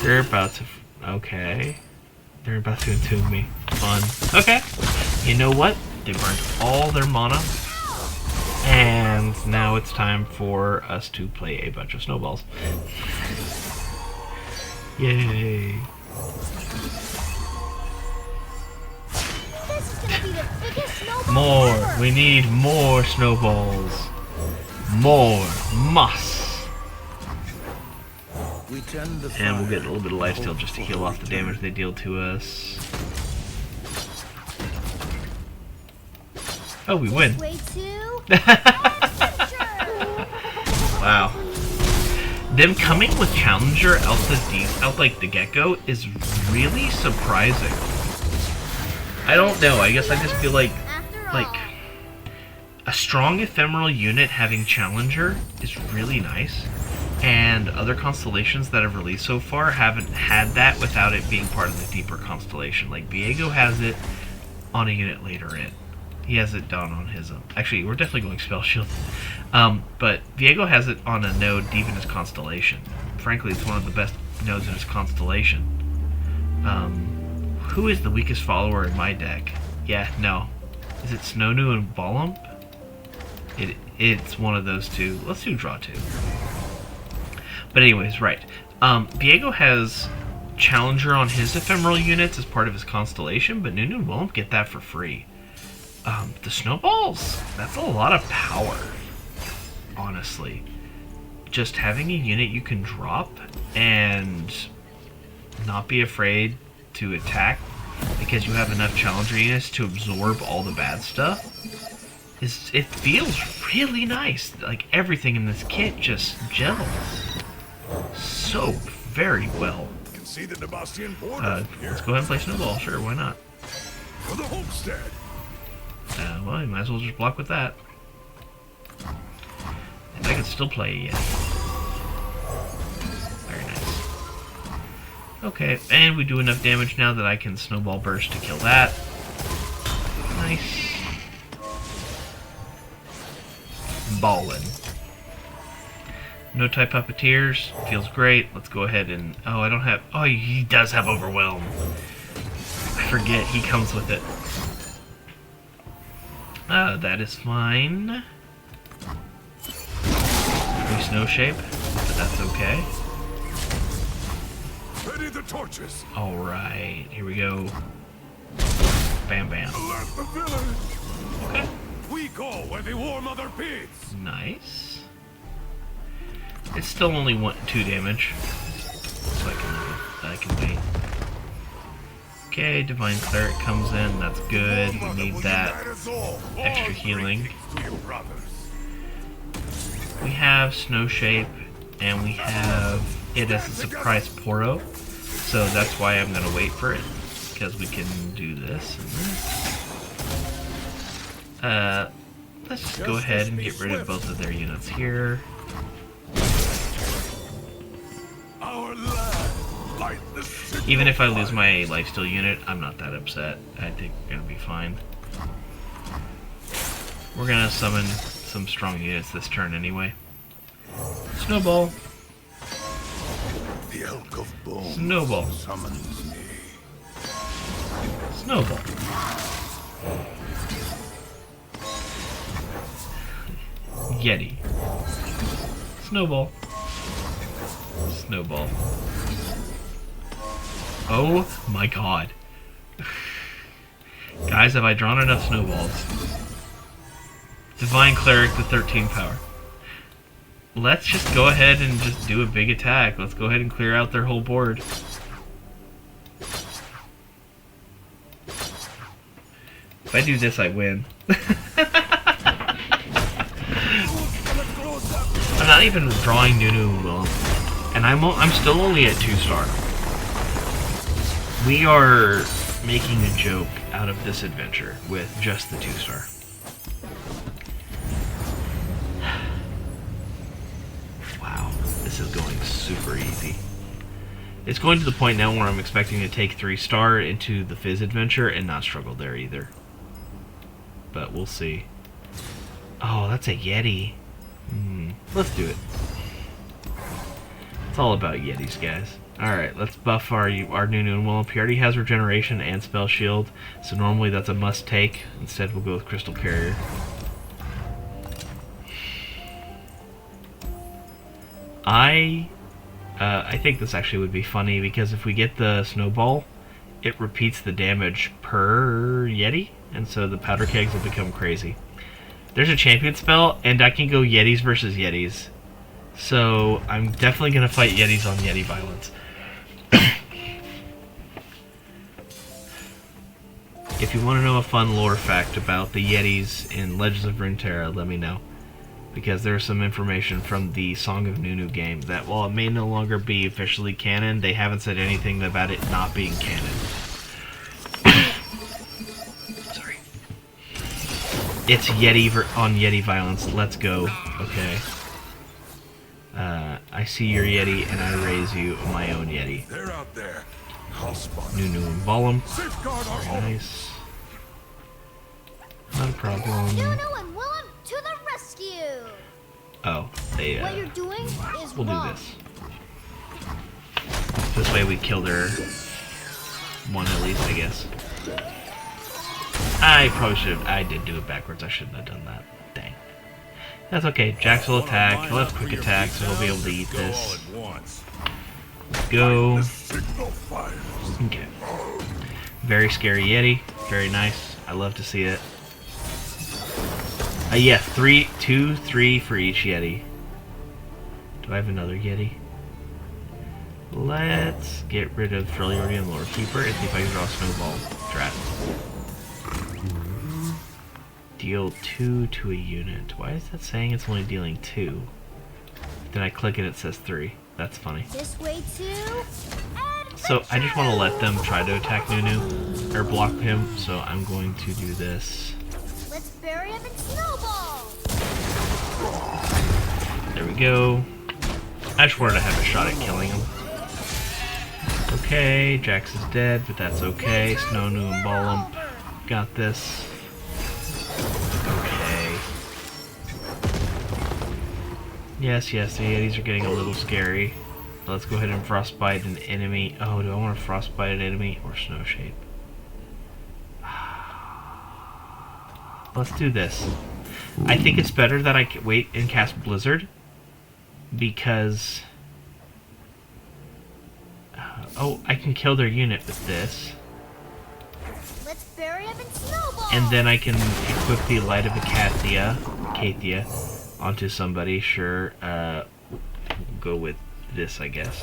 They're about to... Okay. They're about to entomb me. Fun. Okay. You know what? They burned all their mana. And now it's time for us to play a bunch of snowballs. Yay. This is gonna be the biggest snowball More. ever. We need more snowballs. More. Muss. We tend the And we'll fire. get a little bit of lifesteal just to heal off the damage they deal to us. Oh, we win. Way to Wow. Them coming with Challenger out like the get-go is really surprising. I don't know, I guess I just feel like a strong ephemeral unit having Challenger is really nice. And other constellations that have released so far haven't had that without it being part of the deeper constellation. Like Viego has it on a unit later in. He has it done on his own. Actually, we're definitely going Spell Shield. But Viego has it on a node deep in his constellation. Frankly, it's one of the best nodes in his constellation. Who is the weakest follower in my deck? Yeah, no. Is it Snownu and Bolump? It's one of those two. Let's do draw 2. But anyways, right. Viego has Challenger on his ephemeral units as part of his constellation, but Nunu and Willem get that for free. The snowballs, that's a lot of power, honestly. Just having a unit you can drop and not be afraid to attack because you have enough Challenger units to absorb all the bad stuff, it feels really nice. Like, everything in this kit just gels so very well. You can see the Nebastian border from Let's here. go ahead and play Snowball, sure, why not? For the homestead. Well, you might as well just block with that. And I can still play Yeti. Very nice. Okay, and we do enough damage now that I can Snowball Burst to kill that. Nice. Ballin'. No type puppeteers. Feels great. Let's go ahead and... Oh, I don't have... Oh, he does have Overwhelm. I forget. He comes with it. That is fine. We Snow Shape, but that's okay. Ready the torches. Alright, here we go. Bam bam. Alert the village. Okay. We go where the War Mother bids. Nice. It's still only 2 damage. So I can wait. Okay, Divine Cleric comes in, that's good. We need that extra healing. We have Snow Shape, and we have it as a surprise Poro. So that's why I'm going to wait for it, because we can do this and this. Let's just go ahead and get rid of both of their units here. Even if I lose my lifesteal unit, I'm not that upset. I think we're gonna be fine. We're gonna summon some strong units this turn anyway. Snowball. The Elk of Bone Snowball. summons me. Snowball. Yeti. Snowball. Snowball. Oh my god. Guys, have I drawn enough snowballs? Divine Cleric to 13 power. Let's just go ahead and just do a big attack. Let's go ahead and clear out their whole board. If I do this, I win. I'm not even drawing Nunu, and I'm still only at 2-star. We are making a joke out of this adventure with just the 2-star. Wow, this is going super easy. It's going to the point now where I'm expecting to take 3-star into the Fizz adventure and not struggle there either. But we'll see. Oh, that's a Yeti. Let's do it. It's all about Yetis, guys. Alright, let's buff our Nunu and Willump. He already has regeneration and spell shield, so normally that's a must take. Instead we'll go with Crystal Carrier. I think this actually would be funny, because if we get the Snowball, it repeats the damage per Yeti, and so the powder kegs will become crazy. There's a champion spell, and I can go Yetis versus Yetis. So I'm definitely going to fight Yetis on Yeti violence. If you want to know a fun lore fact about the Yetis in Legends of Runeterra, let me know. Because there's some information from the Song of Nunu game that, while it may no longer be officially canon, they haven't said anything about it not being canon. Sorry. It's Yeti on Yeti violence. Let's go. Okay. I see your Yeti and I raise you my own Yeti. They're out there. I'll spot Nunu and Volum. Safeguard our Very home. nice. Not a problem. Nunu and Willem to the rescue. Oh, they, What you're doing is we'll do wrong. this. This way we kill their one at least, I guess. I probably should have, I did do it backwards. I shouldn't have done that. Dang. That's okay. Jax will attack. He'll have quick attack, so he'll be able to eat this. Let's go. Okay. Very scary Yeti. Very nice. I love to see it. Yeah, 2, 3 for each Yeti. Do I have another Yeti? Let's get rid of Freljordi and Lore Keeper and see if I can draw a Snowball Drat. Deal 2 to a unit. Why is that saying it's only dealing 2? Then I click and it says 3. That's funny. This way too. So I just want to let them try to attack Nunu, or block him, so I'm going to do this. Let's bury him in snowball. There we go. I just wanted to have a shot at killing him. Okay, Jax is dead, but that's okay. Snow, Nu, and Volump got this. Okay. Yes, the Yetis are getting a little scary. Let's go ahead and Frostbite an enemy. Oh, do I want to Frostbite an enemy or Snow Shape? Let's do this. I think it's better that I wait and cast Blizzard, because oh, I can kill their unit with this. Let's bury him in snowball. And then I can equip the Light of Acathia onto somebody. Sure, we'll go with this, I guess.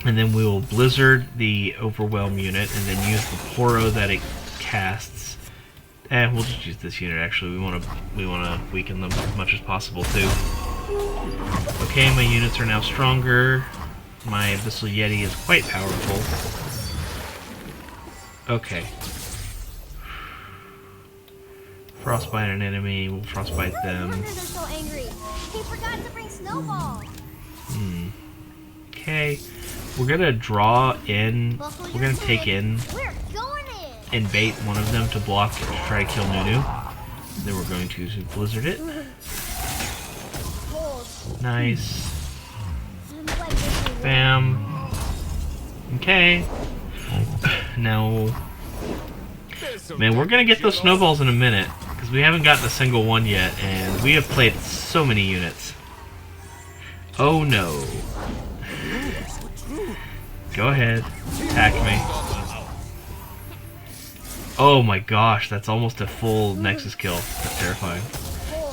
And then we will Blizzard the Overwhelm unit, and then use the Poro that it casts. We'll just use this unit. Actually, we want to weaken them as much as possible too. Okay, my units are now stronger. My Abyssal Yeti is quite powerful. Okay. Frostbite an enemy. We'll Frostbite them. They're so angry. They forgot to bring snowball. Okay. We're gonna draw in. We're gonna take in We're going in. and bait one of them to block to try to kill Nunu. Then we're going to Blizzard it. Cold. Nice. I'm like this one. Bam. Okay. Now, man, we're gonna get those snowballs in a minute, because we haven't gotten a single one yet, and we have played so many units. Oh no. Go ahead. Attack me. Oh my gosh, that's almost a full Nexus kill. That's terrifying.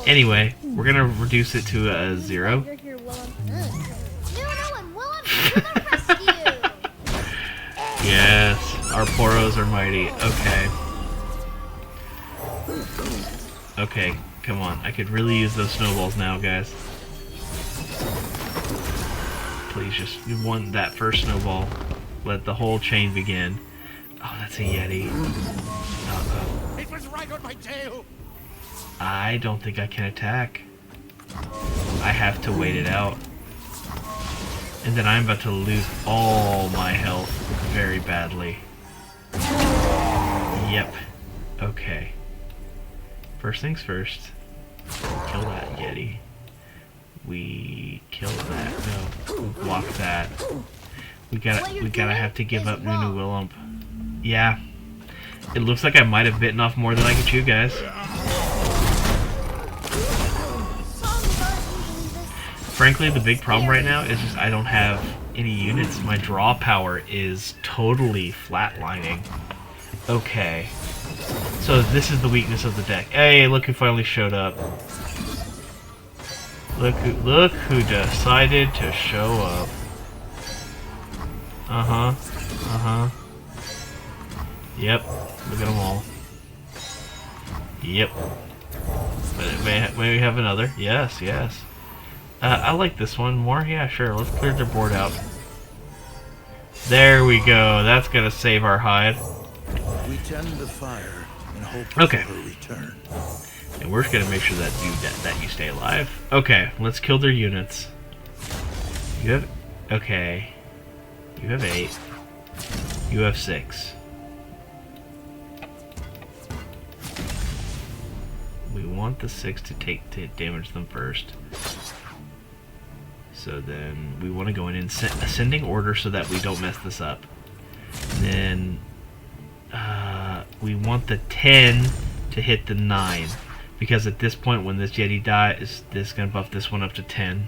Anyway, we're gonna reduce it to a 0. You're here, Willem. Nunu and Willem to the rescue. Yes, our Poros are mighty. Okay. Okay, come on. I could really use those snowballs now, guys. Please just one that first snowball. Let the whole chain begin. Oh, that's a Yeti. Uh-oh. It was right on my tail. I don't think I can attack. I have to wait it out. And then I'm about to lose all my health very badly. Yep. Okay. First things first. Kill that Yeti. We kill that. No. We block that. We gotta have to give up Nunu Willump. Yeah. It looks like I might have bitten off more than I could chew, guys. Frankly, the big problem right now is just I don't have any units. My draw power is totally flatlining. Okay. So this is the weakness of the deck. Hey, look who finally showed up. Look who decided to show up. Yep. Look at them all. Yep. May we have another? Yes, yes. I like this one more. Yeah, sure. Let's clear their board out. There we go. That's gonna save our hide. We tend the fire and hope Okay. for a return. And we're just gonna make sure that you stay alive. Okay, let's kill their units. You have... Okay. You have 8. You have 6. We want the 6 to damage them first. So then we want to go in ascending order so that we don't mess this up. Then we want the 10 to hit the 9. Because at this point when this Yeti dies, this is going to buff this one up to 10.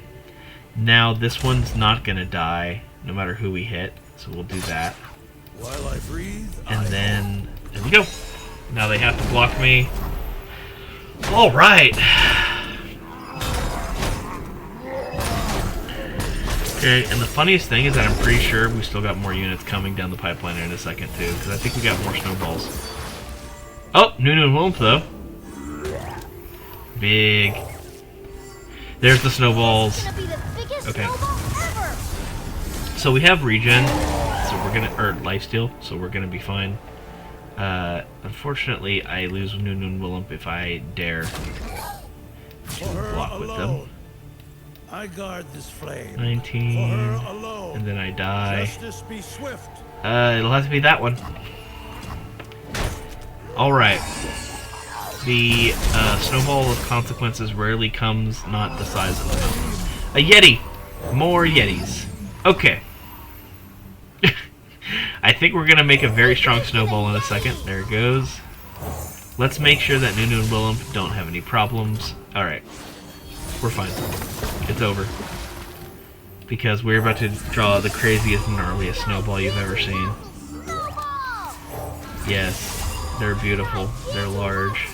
Now this one's not going to die no matter who we hit. So we'll do that. While I breathe, And then, there we go. Now they have to block me. Alright. Okay, and the funniest thing is that I'm pretty sure we still got more units coming down the pipeline in a second too, because I think we got more snowballs. Oh, Nunu Willump though. Big. There's the snowballs. Okay. So we have regen, so we're gonna, or lifesteal, so we're gonna be fine. Unfortunately, I lose Nunu Willump if I dare to block with them. I guard this flame. 19, For her alone. and then I die. Justice be swift. It'll have to be that one. Alright. The snowball of consequences rarely comes not the size of the mountain. A Yeti! More Yetis. Okay. I think we're going to make a very strong snowball in a second. There it goes. Let's make sure that Nunu and Willump don't have any problems. Alright. We're fine. It's over. Because we're about to draw the craziest and gnarliest snowball you've ever seen. Yes. They're beautiful. They're large.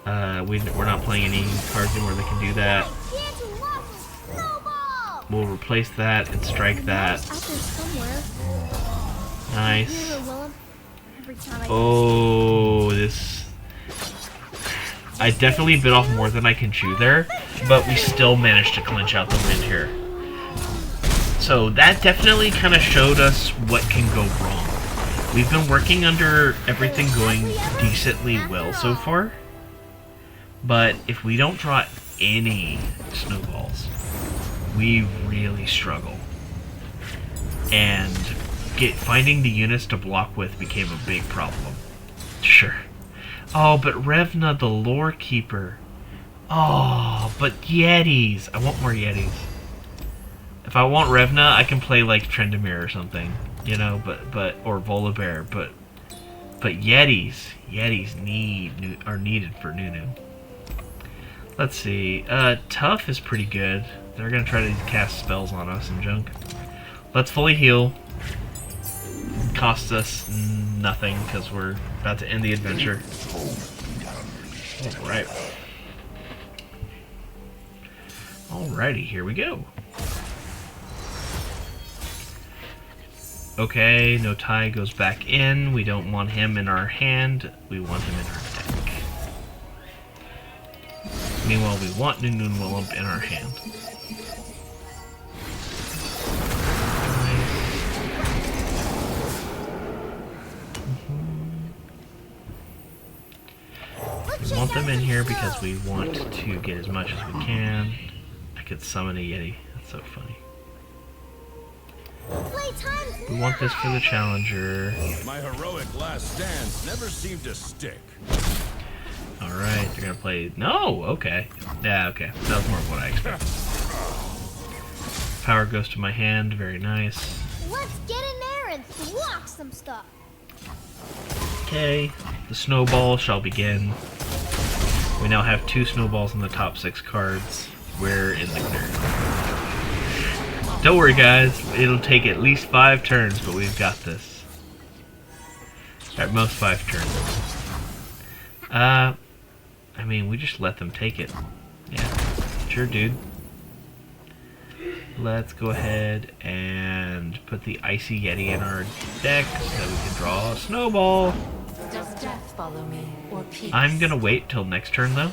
We're not playing any cards anymore that can do that. We'll replace that and strike that. Nice. Oh, this... I definitely bit off more than I can chew there, but we still managed to clinch out the win here. So that definitely kind of showed us what can go wrong. We've been working under everything going decently well so far, but if we don't draw any snowballs, we really struggle. And finding the units to block with became a big problem. Sure. Oh, but Revna, the lore keeper. Oh, but Yetis. I want more Yetis. If I want Revna, I can play like Trendemir or something, you know, or Volibear, but Yetis are needed for Nunu. Let's see. Tough is pretty good. They're gonna try to cast spells on us and junk. Let's fully heal. Costs us nothing because we're about to end the adventure. Alright. Alrighty, here we go. Okay, no tie goes back in. We don't want him in our hand. We want him in our deck. Meanwhile, we want Nunu and Willump in our hand. We want them in here because we want to get as much as we can. I could summon a Yeti. That's so funny. We want this for the challenger. My heroic last stands never seem to stick. Alright, they're gonna play... No! Okay. Yeah, okay. That was more of what I expected. Power goes to my hand. Very nice. Let's get in there and block some stuff. Okay. The snowball shall begin. We now have 2 snowballs in the top 6 cards. We're in the clear. Don't worry, guys. It'll take at least 5 turns, but we've got this. At most 5 turns. I mean, we just let them take it. Yeah, sure, dude. Let's go ahead and put the Icy Yeti in our deck so that we can draw a snowball. Does death follow me or peace? I'm gonna wait till next turn, though.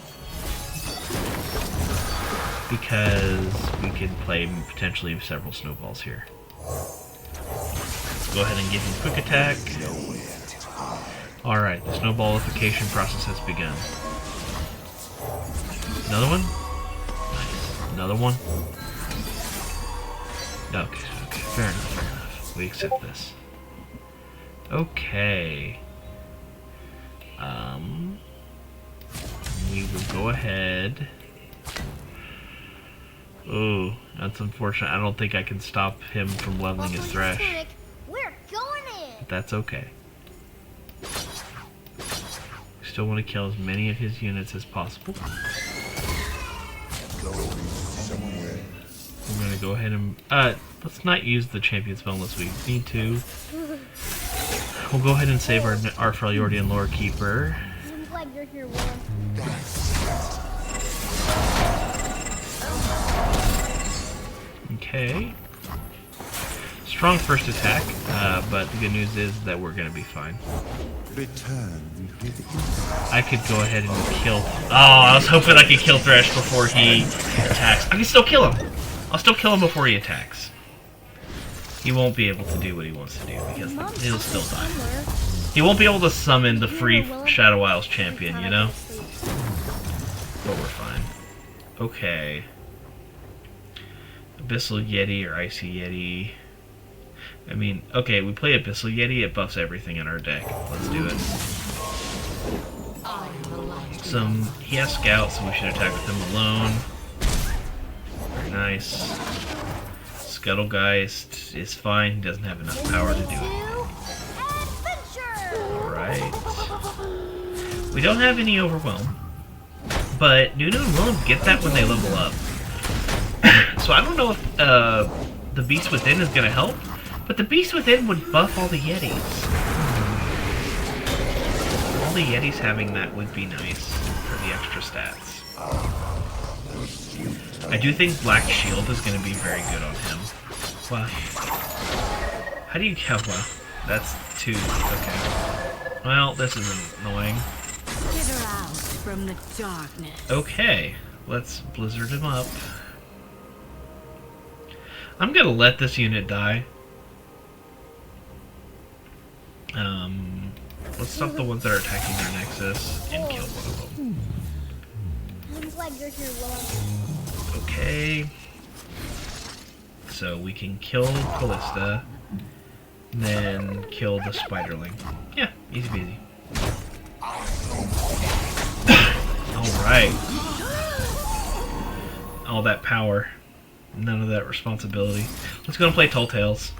Because we could play potentially several snowballs here. Let's go ahead and give him quick attack. Alright, the snowballification process has begun. Another one? Nice. Another one? Okay, okay. Fair enough, fair enough. We accept this. Okay. We will go ahead. Oh, that's unfortunate. I don't think I can stop him from leveling his Thresh. We're going in. But that's okay. Still want to kill as many of his units as possible. We're gonna go ahead and let's not use the champion spell unless we need to. We'll go ahead and save our Freljordian Lore Keeper. I'm glad you're here, Willem. Okay. Strong first attack, but the good news is that we're gonna be fine. I could go ahead and kill... Oh, I was hoping I could kill Thresh before he attacks. I can still kill him! I'll still kill him before he attacks. He won't be able to do what he wants to do because he'll still die. He won't be able to summon the free Shadow Isles champion, you know? But we're fine. Okay. Abyssal Yeti or Icy Yeti. I mean, okay, we play Abyssal Yeti, it buffs everything in our deck. Let's do it. He has Scout, so we should attack with him alone. Very nice. Scuttlegeist is fine, he doesn't have enough power to do it. Alright. We don't have any Overwhelm. But Nunu and Willem get that when they level up. So I don't know if the Beast Within is going to help, but the Beast Within would buff all the Yetis. All the Yetis having that would be nice for the extra stats. I do think Black Shield is going to be very good on him. Wow. How do you count? Well, that's 2. Okay. Well, this is annoying. Get her out from the darkness. Okay, let's blizzard him up. I'm gonna let this unit die. Let's stop the ones that are attacking their Nexus and kill one of them. I'm glad you're here, Willem. Okay. So we can kill Callista, then kill the Spiderling. Yeah, easy peasy. Alright. All that power. None of that responsibility. Let's go and play Tall Tales.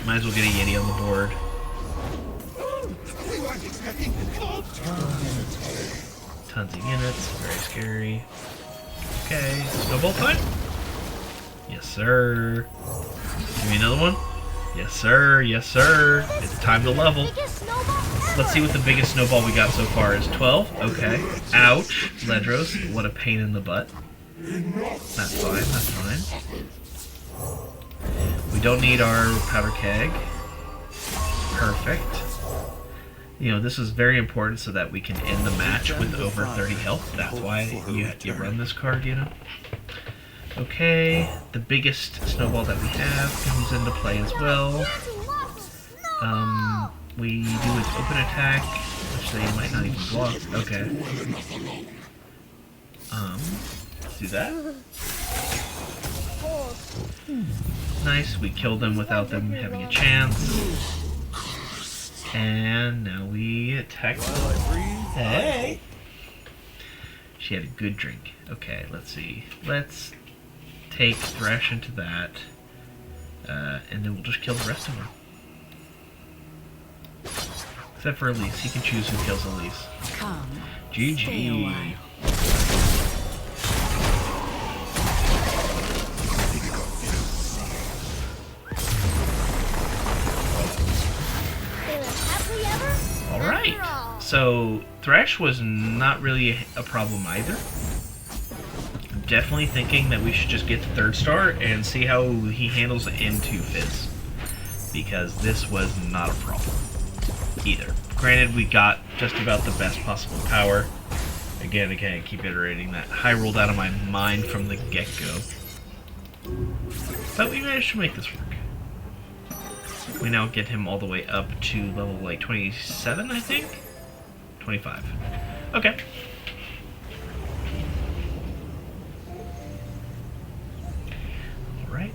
Might as well get a Yeti on the board. Tons of units. Very scary. Okay. Snowball time? Yes, sir. Give me another one? Yes, sir. Yes, sir. It's time to level. Let's see what the biggest snowball we got so far is. 12? Okay. Ouch. Ledros. What a pain in the butt. That's fine, that's fine. We don't need our powder keg. Perfect. You know, this is very important so that we can end the match with over 30 health. That's why you run this card, you know? Okay, the biggest snowball that we have comes into play as well. we do an open attack, which they might not even block. Okay. Let's do that. Nice, we killed them without them having a chance. And now we attack. Hey! She had a good drink. Okay, let's see. Let's take Thresh into that. And then we'll just kill the rest of them. Except for Elise. He can choose who kills Elise. Come. Stay a GG. while. They live happily ever Alright. after all. So, Thresh was not really a problem either. I'm definitely thinking that we should just get the 3rd star and see how he handles into Fizz. Because this was not a problem either. Granted, we got just about the best possible power. Again, I can't keep iterating that. High rolled out of my mind from the get-go. But we managed to make this work. We now get him all the way up to level like 27, I think? 25. Okay. Alright.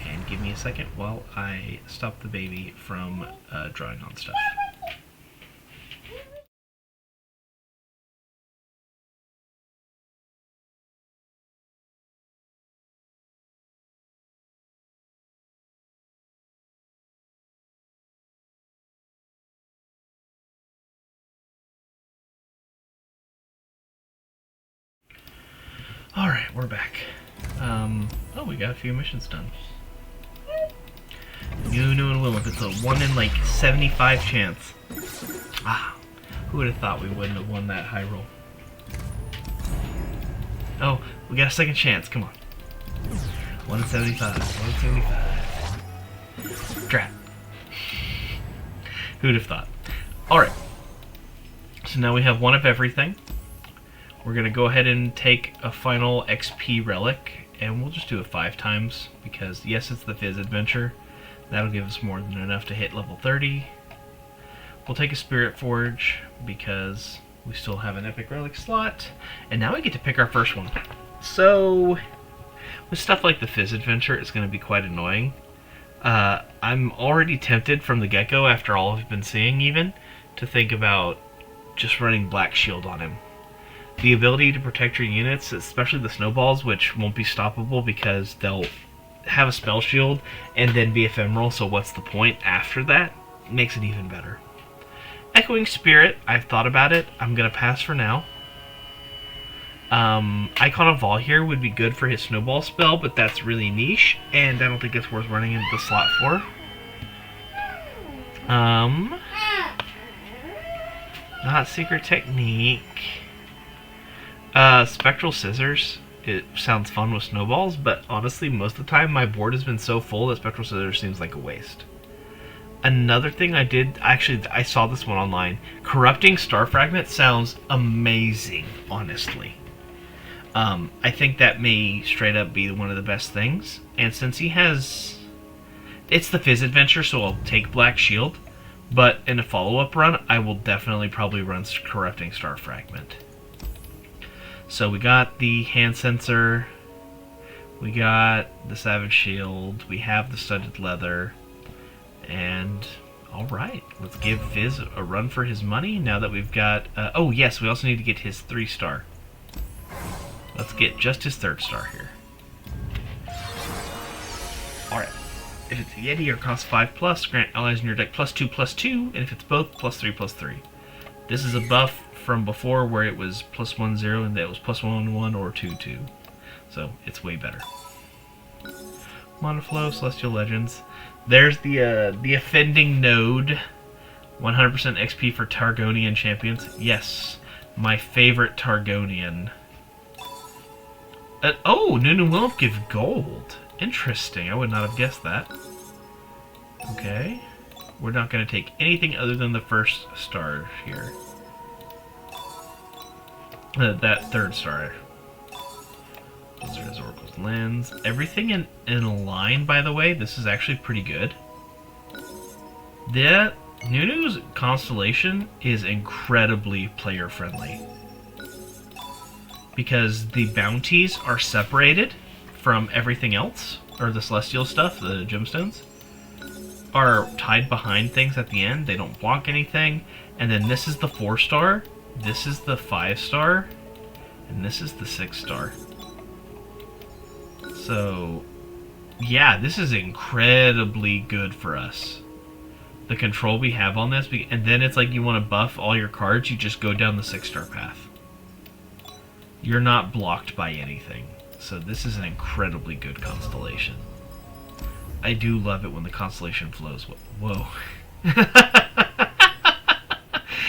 And give me a second while I stop the baby from drawing on stuff. Alright, we're back. Oh, we got a few missions done. Nunu and Willemth, it's a 1 in like 75 chance. Ah, who would have thought we wouldn't have won that high roll? Oh, we got a second chance, come on. 1 in 75, 1 in 75. Drat. Who'd have thought? Alright. So now we have one of everything. We're going to go ahead and take a final XP relic, and we'll just do it 5 times, because yes, it's the Fizz adventure. That'll give us more than enough to hit level 30. We'll take a Spirit Forge, because we still have an Epic Relic slot, and now we get to pick our first one. So, with stuff like the Fizz adventure, it's going to be quite annoying. I'm already tempted from the get-go, after all I've been seeing even, to think about just running Black Shield on him. The ability to protect your units, especially the snowballs, which won't be stoppable because they'll have a spell shield and then be ephemeral, so what's the point after that? Makes it even better. Echoing Spirit, I've thought about it. I'm going to pass for now. Icon of Valhir would be good for his snowball spell, but that's really niche, and I don't think it's worth running into the slot for. Not Secret Technique. Spectral Scissors. It sounds fun with snowballs, but honestly, most of the time my board has been so full that Spectral Scissors seems like a waste. Another thing I did, actually, I saw this one online. Corrupting Star Fragment sounds amazing, honestly. I think that may straight up be one of the best things. And since he has... It's the Fizz adventure, so I'll take Black Shield. But in a follow-up run, I will definitely probably run Corrupting Star Fragment. So we got the hand sensor, we got the Savage Shield, we have the studded leather, and alright, let's give Fizz a run for his money now that we've got, oh yes, we also need to get his 3-star. Let's get just his 3rd star here. Alright, if it's a Yeti or costs 5+, grant allies in your deck +2/+2, and if it's both, +3/+3. This is a buff from before where it was +1/0 and that was +1/1 or 2/2. So it's way better. Monoflow, Celestial Legends. There's the offending node. 100% XP for Targonian champions. Yes, my favorite Targonian. Oh, Nunu Willemth give gold. Interesting. I would not have guessed that. Okay. We're not going to take anything other than the 1st star here. That 3rd star. Blizzard has Oracle's Lens. Everything in a line, by the way. This is actually pretty good. Nunu's constellation is incredibly player friendly because the bounties are separated from everything else, or the celestial stuff, the gemstones are tied behind things at the end. They don't block anything. And then this is the 4-star, this is the 5-star, and this is the 6-star. So yeah, this is incredibly good for us. The control we have on this, and then it's like you want to buff all your cards, you just go down the 6-star path. You're not blocked by anything. So this is an incredibly good constellation. I do love it when the constellation flows. Whoa.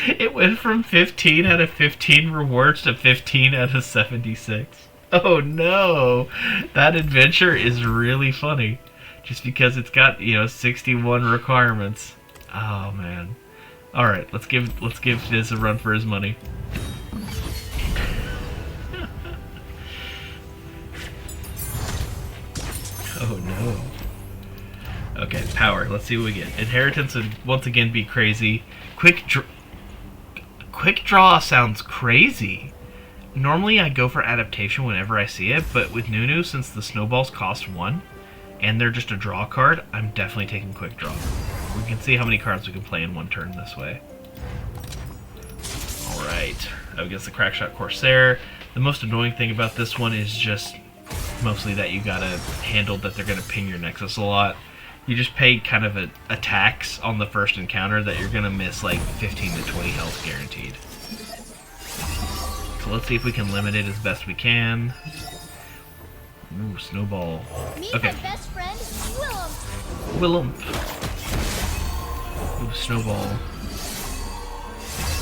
It went from 15 out of 15 rewards to 15 out of 76. Oh no! That adventure is really funny. Just because it's got, 61 requirements. Oh man. Alright, let's give Diz a run for his money. Oh no. Okay, power. Let's see what we get. Inheritance would once again be crazy. Quick draw sounds crazy. Normally I go for adaptation whenever I see it, but with Nunu, since the snowballs cost 1, and they're just a draw card, I'm definitely taking quick draw. We can see how many cards we can play in one turn this way. Alright, against the Crackshot Corsair. The most annoying thing about this one is just mostly that you gotta handle that they're gonna ping your Nexus a lot. You just pay kind of a tax on the first encounter that you're gonna miss like 15 to 20 health guaranteed. So let's see if we can limit it as best we can. Ooh, snowball. Meet Okay. my best friend, Willem. Willem. Ooh, snowball.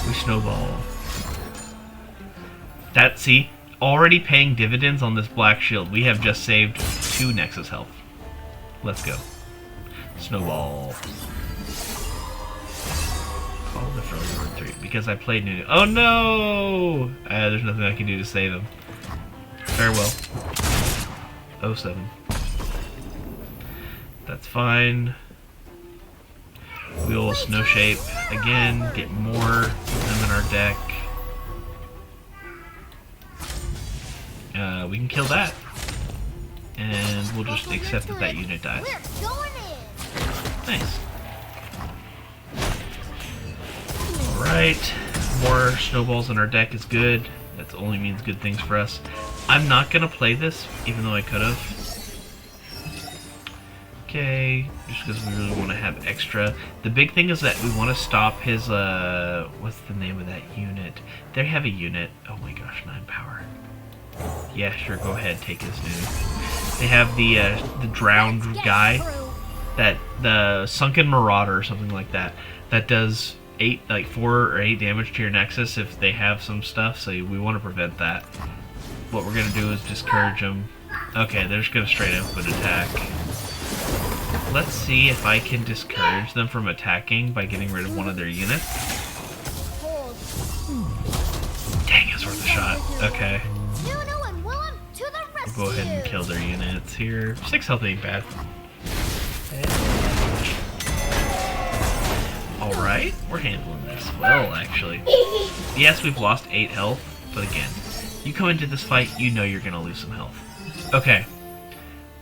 We snowball. See, already paying dividends on this black shield. We have just saved 2 Nexus health. Let's go. Snowball. Follow the Frozen Word 3. Because I played Nunu. Oh no! There's nothing I can do to save him. Farewell. 07. That's fine. We will Snow Shape again, get more of them in our deck. We can kill that. And we'll just accept that that unit dies. We're going in. Nice. Alright. More snowballs in our deck is good. That only means good things for us. I'm not going to play this, even though I could have. Okay. Just because we really want to have extra. The big thing is that we want to stop his, what's the name of that unit? They have a unit. Oh my gosh, 9 power. Yeah, sure, go ahead, take his new. They have the drowned guy, that the Sunken Marauder or something like that, that does 4 or 8 damage to your Nexus if they have some stuff. So we want to prevent that. What we're gonna do is discourage them. Okay, they're just gonna straight up and attack. Let's see if I can discourage them from attacking by getting rid of one of their units. Dang, it's worth a shot. Okay. We'll go ahead and kill their units here. 6 health ain't bad. Alright, we're handling this well, actually. Yes, we've lost 8 health, but again, you come into this fight, you know you're gonna lose some health. Okay.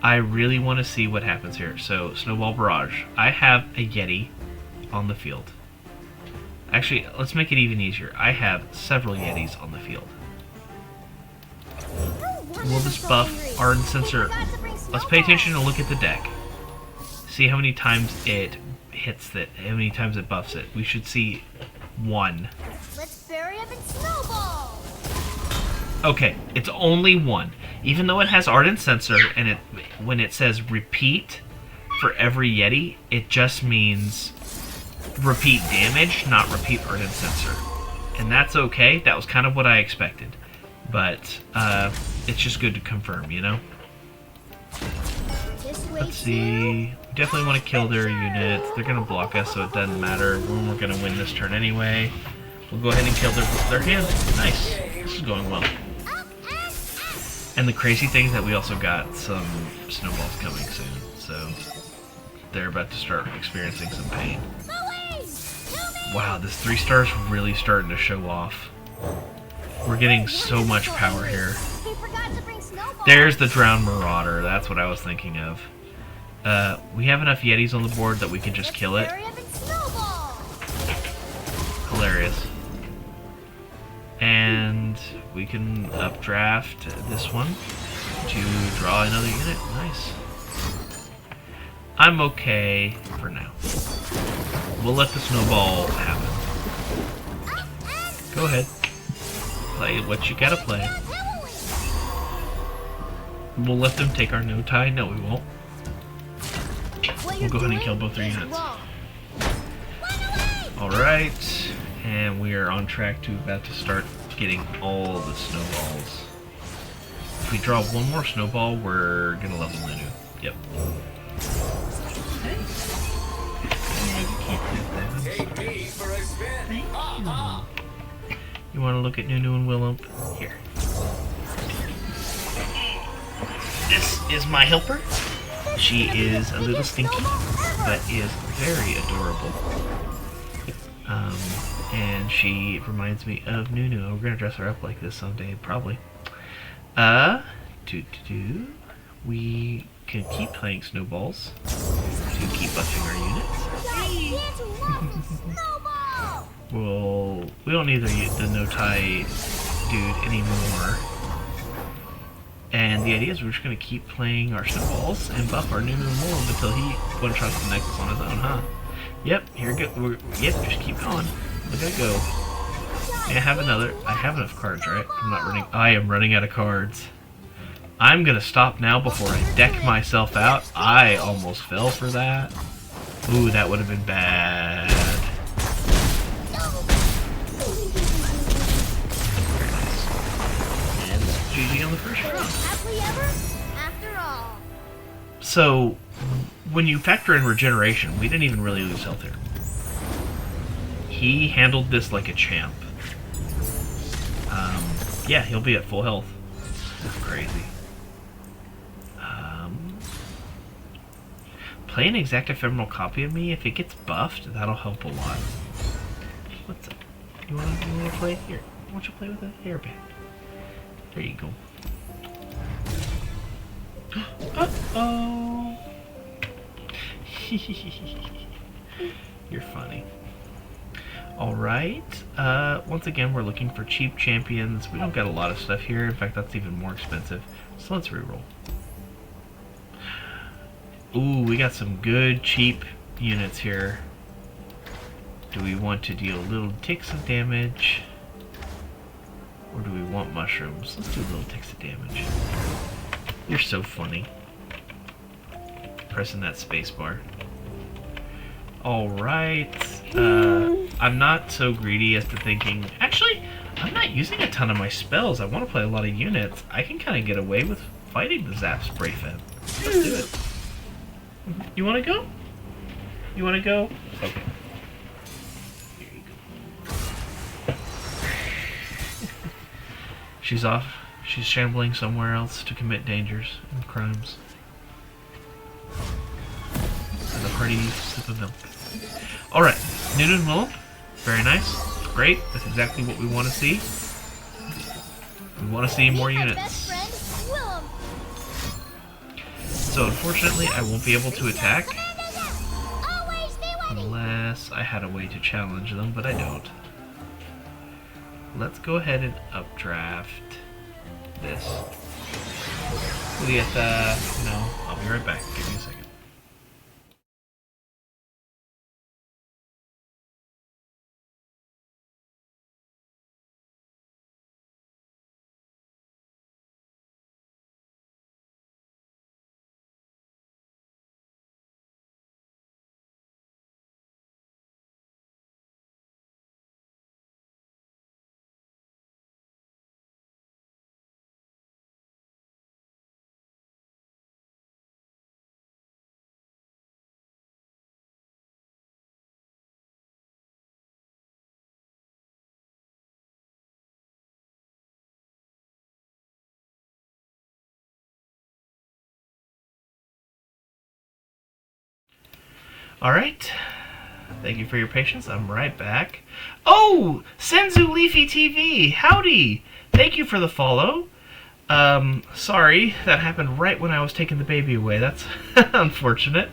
I really want to see what happens here. So, Snowball Barrage. I have a Yeti on the field. Actually, let's make it even easier. I have several Yetis on the field. We'll just buff Ardent Sensor. Let's pay attention and look at the deck. See how many times it hits it, how many times it buffs it. We should see 1. Let's bury him in snowball. Okay, it's only 1. Even though it has Ardent Sensor, and when it says repeat for every Yeti, it just means repeat damage, not repeat Ardent Sensor. And that's okay. That was kind of what I expected. But it's just good to confirm, you know? Let's see. We definitely want to kill their units. They're going to block us, so it doesn't matter. We're going to win this turn anyway. We'll go ahead and kill their hand. Nice. This is going well. And the crazy thing is that we also got some snowballs coming soon, so they're about to start experiencing some pain. Wow, this 3-star's really starting to show off. We're getting so much power here. He forgot to bring snowballs. There's the Drowned Marauder. That's what I was thinking of. We have enough Yetis on the board that we can just kill it. Hurry up and snowball. Hilarious. And we can updraft this one to draw another unit. Nice. I'm okay for now. We'll let the snowball happen. Go ahead. Play what you gotta play. We'll let them take our no tie. No, we won't. We'll go ahead and kill both their units. Alright. And we are on track to about to start getting all the snowballs. If we draw one more snowball, we're gonna level Nunu. Yep. Take me for a spin. You want to look at Nunu and Willump? Here. This is my helper. She is a little stinky, but is very adorable. And she reminds me of Nunu. We're gonna dress her up like this someday, probably. We can keep playing snowballs to keep buffing our units. We don't need the no tie dude anymore. And the idea is we're just gonna keep playing our snowballs and buff our Nunu and Willump until he one-shots the Nexus on his own, huh? Yep, here we go. Yep, just keep going. Look at it go. I have enough cards, right? I am running out of cards. I'm gonna stop now before I deck myself out. I almost fell for that. Ooh, that would have been bad. And GG on the first round. Happily ever after all. So, when you factor in regeneration, we didn't even really lose health here. He handled this like a champ. Yeah, he'll be at full health. That's crazy. Play an exact ephemeral copy of me. If it gets buffed, that'll help a lot. What's up? You wanna play it? Here. Why don't you play with a hairband? There you go. Uh-oh. You're funny. Alright. Once again, we're looking for cheap champions. We don't got a lot of stuff here. In fact, that's even more expensive. So let's reroll. Ooh, we got some good cheap units here. Do we want to deal little ticks of damage? Or do we want mushrooms? Let's do little ticks of damage. You're so funny. Pressing that space bar. Alright. I'm not so greedy as to thinking... Actually, I'm not using a ton of my spells. I want to play a lot of units. I can kind of get away with fighting the Zap Spray Fem. Let's do it. You want to go? You want to go? Okay. Here you go. She's off. She's shambling somewhere else to commit dangers and crimes. And a hearty sip of milk. Alright, Nunu and Willump. Very nice. Great. That's exactly what we want to see. We want to see more units. So unfortunately, I won't be able to attack. Unless I had a way to challenge them, but I don't. Let's go ahead and updraft this. Julieta, no, I'll be right back. Give me a second. Alright, Thank you for your patience. I'm right back. Oh, Senzu Leafy TV. Howdy. Thank you for the follow. Sorry, that happened right when I was taking the baby away. That's unfortunate.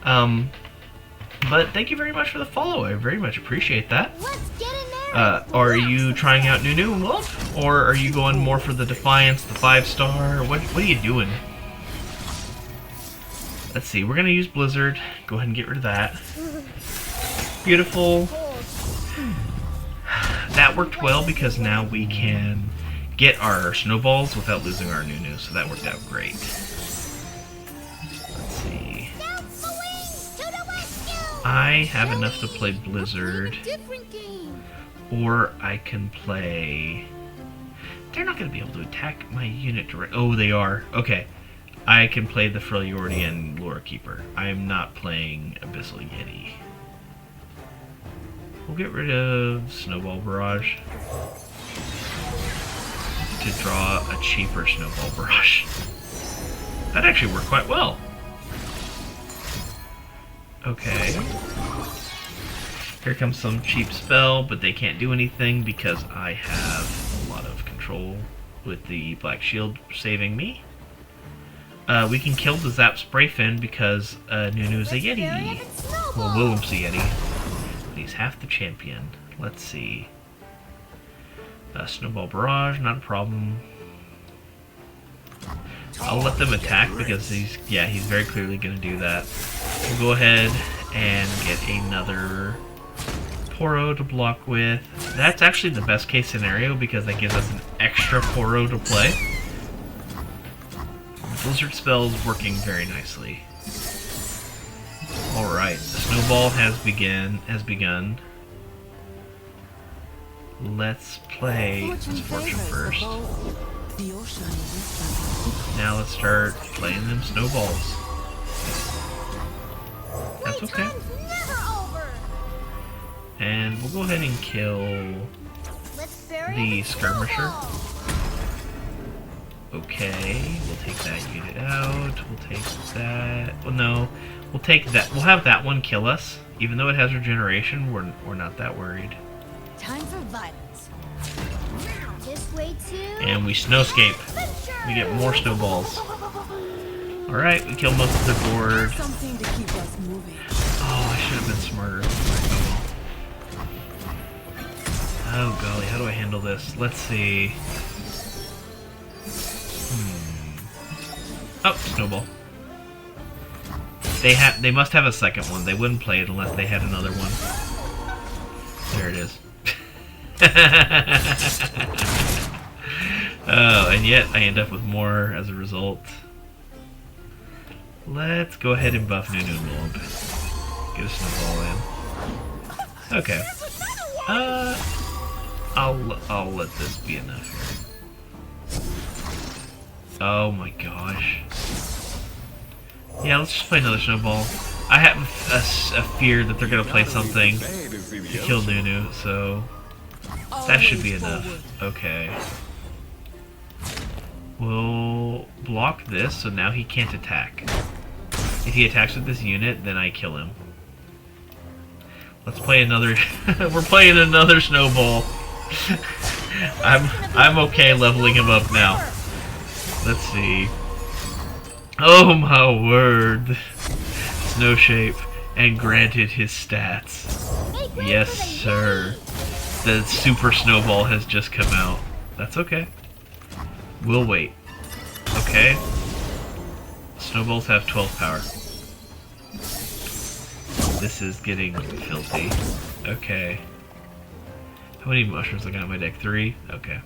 But thank you very much for the follow. I very much appreciate that. Let's get in there. Are you trying out Nunu and Wolf? Or are you going more for the Defiance, the 5-star? What are you doing? Let's see, we're going to use Blizzard. Go ahead and get rid of that. Beautiful. That worked well because now we can get our snowballs without losing our Nunu, so that worked out great. Let's see. I have enough to play Blizzard, or I can play... They're not going to be able to attack my unit direct. Oh, they are. Okay. I can play the Freljordian Lore Keeper. I am not playing Abyssal Yeti. We'll get rid of Snowball Barrage to draw a cheaper Snowball Barrage. That actually worked quite well. Okay. Here comes some cheap spell, but they can't do anything because I have a lot of control with the Black Shield saving me. We can kill the Zap Sprayfin because Nunu's a Yeti. Well, Willem's a Yeti. But he's half the champion. Let's see. Snowball Barrage, not a problem. I'll let them attack because he's very clearly going to do that. We'll go ahead and get another Poro to block with. That's actually the best case scenario because that gives us an extra Poro to play. Blizzard spell is working very nicely. Alright, the snowball has begun. Let's play Misfortune first. Now let's start playing them snowballs. That's okay. And we'll go ahead and kill the Skirmisher. Okay, we'll take that unit out. We'll take that. Well, no, we'll take that. We'll have that one kill us. Even though it has regeneration, we're not that worried. Time for violence. This way too. And we snowscape. We get more snowballs. All right, we kill most of the board. Something to keep us moving. Oh, I should have been smarter. Oh golly, how do I handle this? Let's see. Oh, snowball. They must have a second one. They wouldn't play it unless they had another one. There it is. Oh, and yet I end up with more as a result. Let's go ahead and buff Nunu and Mold. Get a snowball in. Okay. I'll let this be enough here. Oh my gosh. Yeah, let's just play another snowball. I have a fear that they're gonna play something to kill Nunu, so that should be enough. Okay. We'll block this, so now he can't attack. If he attacks with this unit, then I kill him. Let's play another. We're playing another snowball. I'm okay leveling him up now. Let's see. Oh my word. Snow shape and granted his stats. Yes, sir. The super snowball has just come out. That's okay. We'll wait. Okay. Snowballs have 12 power. This is getting filthy. Okay. How many mushrooms I got in my deck? 3? Okay.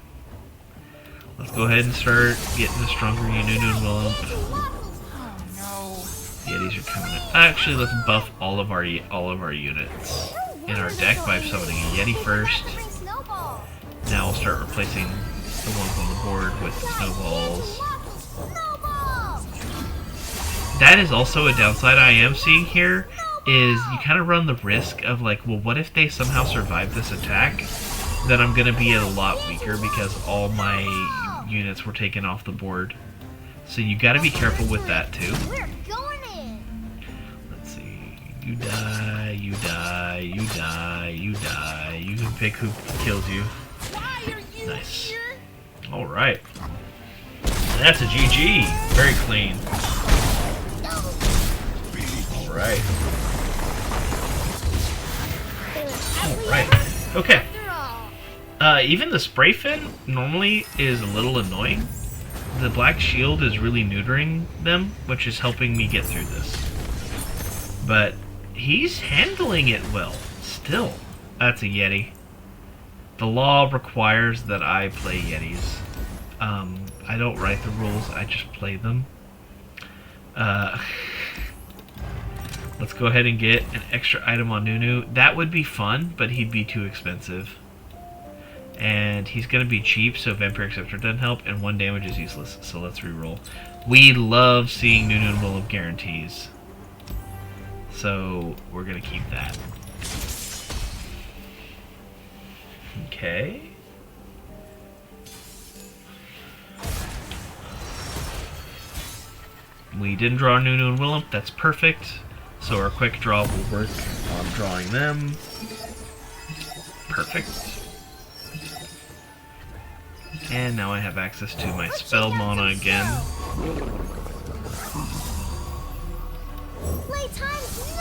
Let's go ahead and start getting a stronger Nunu and Willem. Yetis are coming up. Actually, let's buff all of our units in our deck by summoning a Yeti first. Now we'll start replacing the ones on the board with snowballs. That is also a downside I am seeing here, is you kind of run the risk of like, well, what if they somehow survive this attack? Then I'm going to be a lot weaker because all my units were taken off the board. So you got to be careful with that too. Let's see. You die, you die, you die, you die. You can pick who kills you. Why are you Nice. here? Alright. That's a GG. Very clean. Alright. Alright. Okay. After all. Even the spray fin normally is a little annoying. The black shield is really neutering them, which is helping me get through this. But he's handling it well. Still. That's a Yeti. The law requires that I play Yetis. I don't write the rules, I just play them. Let's go ahead and get an extra item on Nunu. That would be fun, but he'd be too expensive. And he's going to be cheap, so Vampiric Scepter doesn't help, and 1 damage is useless, so let's reroll. We love seeing Nunu and Willem guarantees. So, we're going to keep that. Okay. We didn't draw Nunu and Willem, that's perfect. So our quick draw will work on drawing them. Perfect. And now I have access to my spell mana again.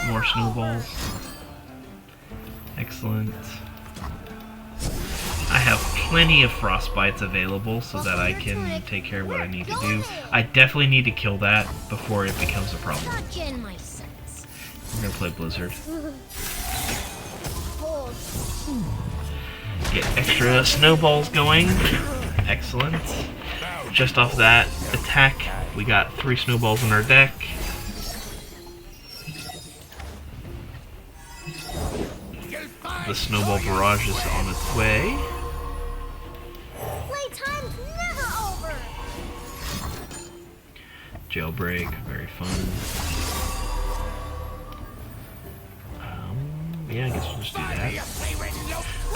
More snowballs. Excellent. I have plenty of frostbites available so that I can take care of what I need to do. I definitely need to kill that before it becomes a problem. I'm gonna play Blizzard. Get extra snowballs going. Excellent. Just off that attack, we got 3 snowballs in our deck. The snowball barrage is on its way. Playtime's never over. Jailbreak, very fun. Yeah, I guess we'll just do that.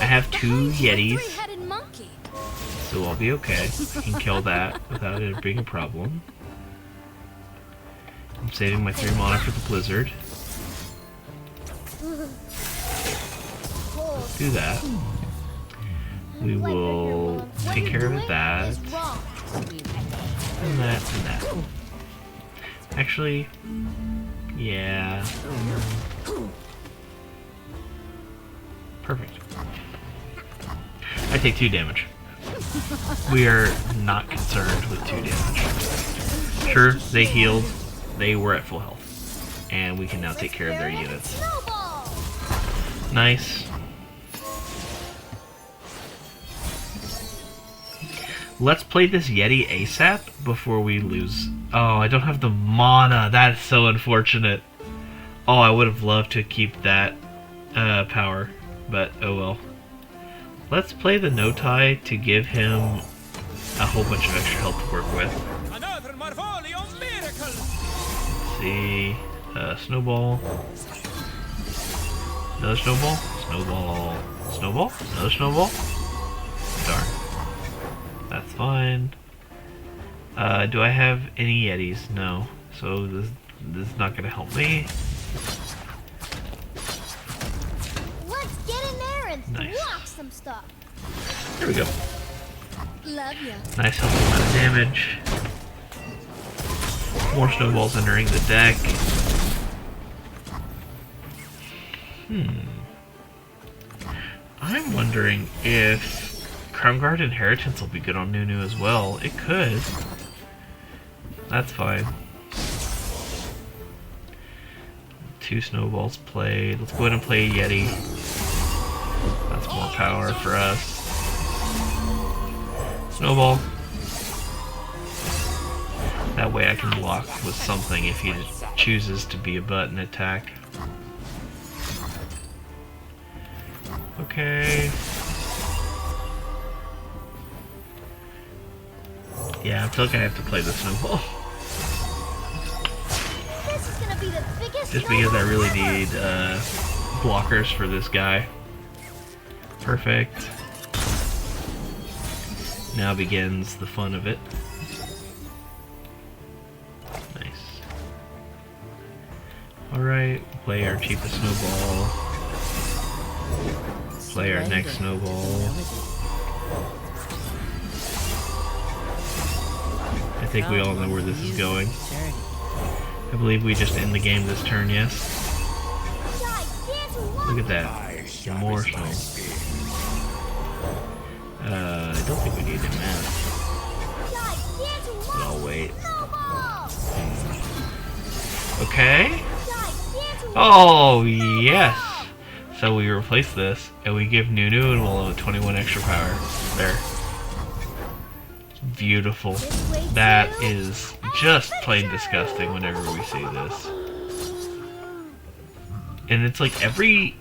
I have 2 Yetis, Three-headed monkey. so I'll be okay. I can kill that without it being a problem. I'm saving my 3 mana for the Blizzard. Do that. We will take care of that. And that, and that. Actually, yeah. Perfect. I take 2 damage. We are not concerned with 2 damage. Sure, they healed. They were at full health. And we can now take care of their units. Nice. Let's play this Yeti ASAP before we lose. Oh, I don't have the mana. That's so unfortunate. Oh, I would have loved to keep that power, but oh well. Let's play the No-Tai to give him a whole bunch of extra health to work with. Another Marvolion miracle. Let's see. Snowball. Another snowball. Snowball. Snowball. Another snowball. Darn. That's fine. Do I have any Yetis? No. So this is not gonna help me. Let's get in there and Nice. block some stuff. There we go. Love ya. Nice helpful amount of damage. More snowballs entering the deck. I'm wondering if Crownguard Inheritance will be good on Nunu as well. It could. That's fine. 2 snowballs played. Let's go ahead and play a Yeti. That's more power for us. Snowball. That way I can block with something if he chooses to be a button attack. Okay. Yeah, I feel like I have to play the snowball. This is gonna be the biggest Just because I really need blockers for this guy. Perfect. Now begins the fun of it. Nice. Alright, play our cheapest snowball. Play our next snowball. I think we all know where this is going. I believe we just end the game this turn, yes? Look at that. More snow. I don't think we need him now. But I'll wait. Okay. Oh, yes. So we replace this, and we give Nunu and Willem 21 extra power. There. Beautiful. That is just plain disgusting whenever we see this. And it's like every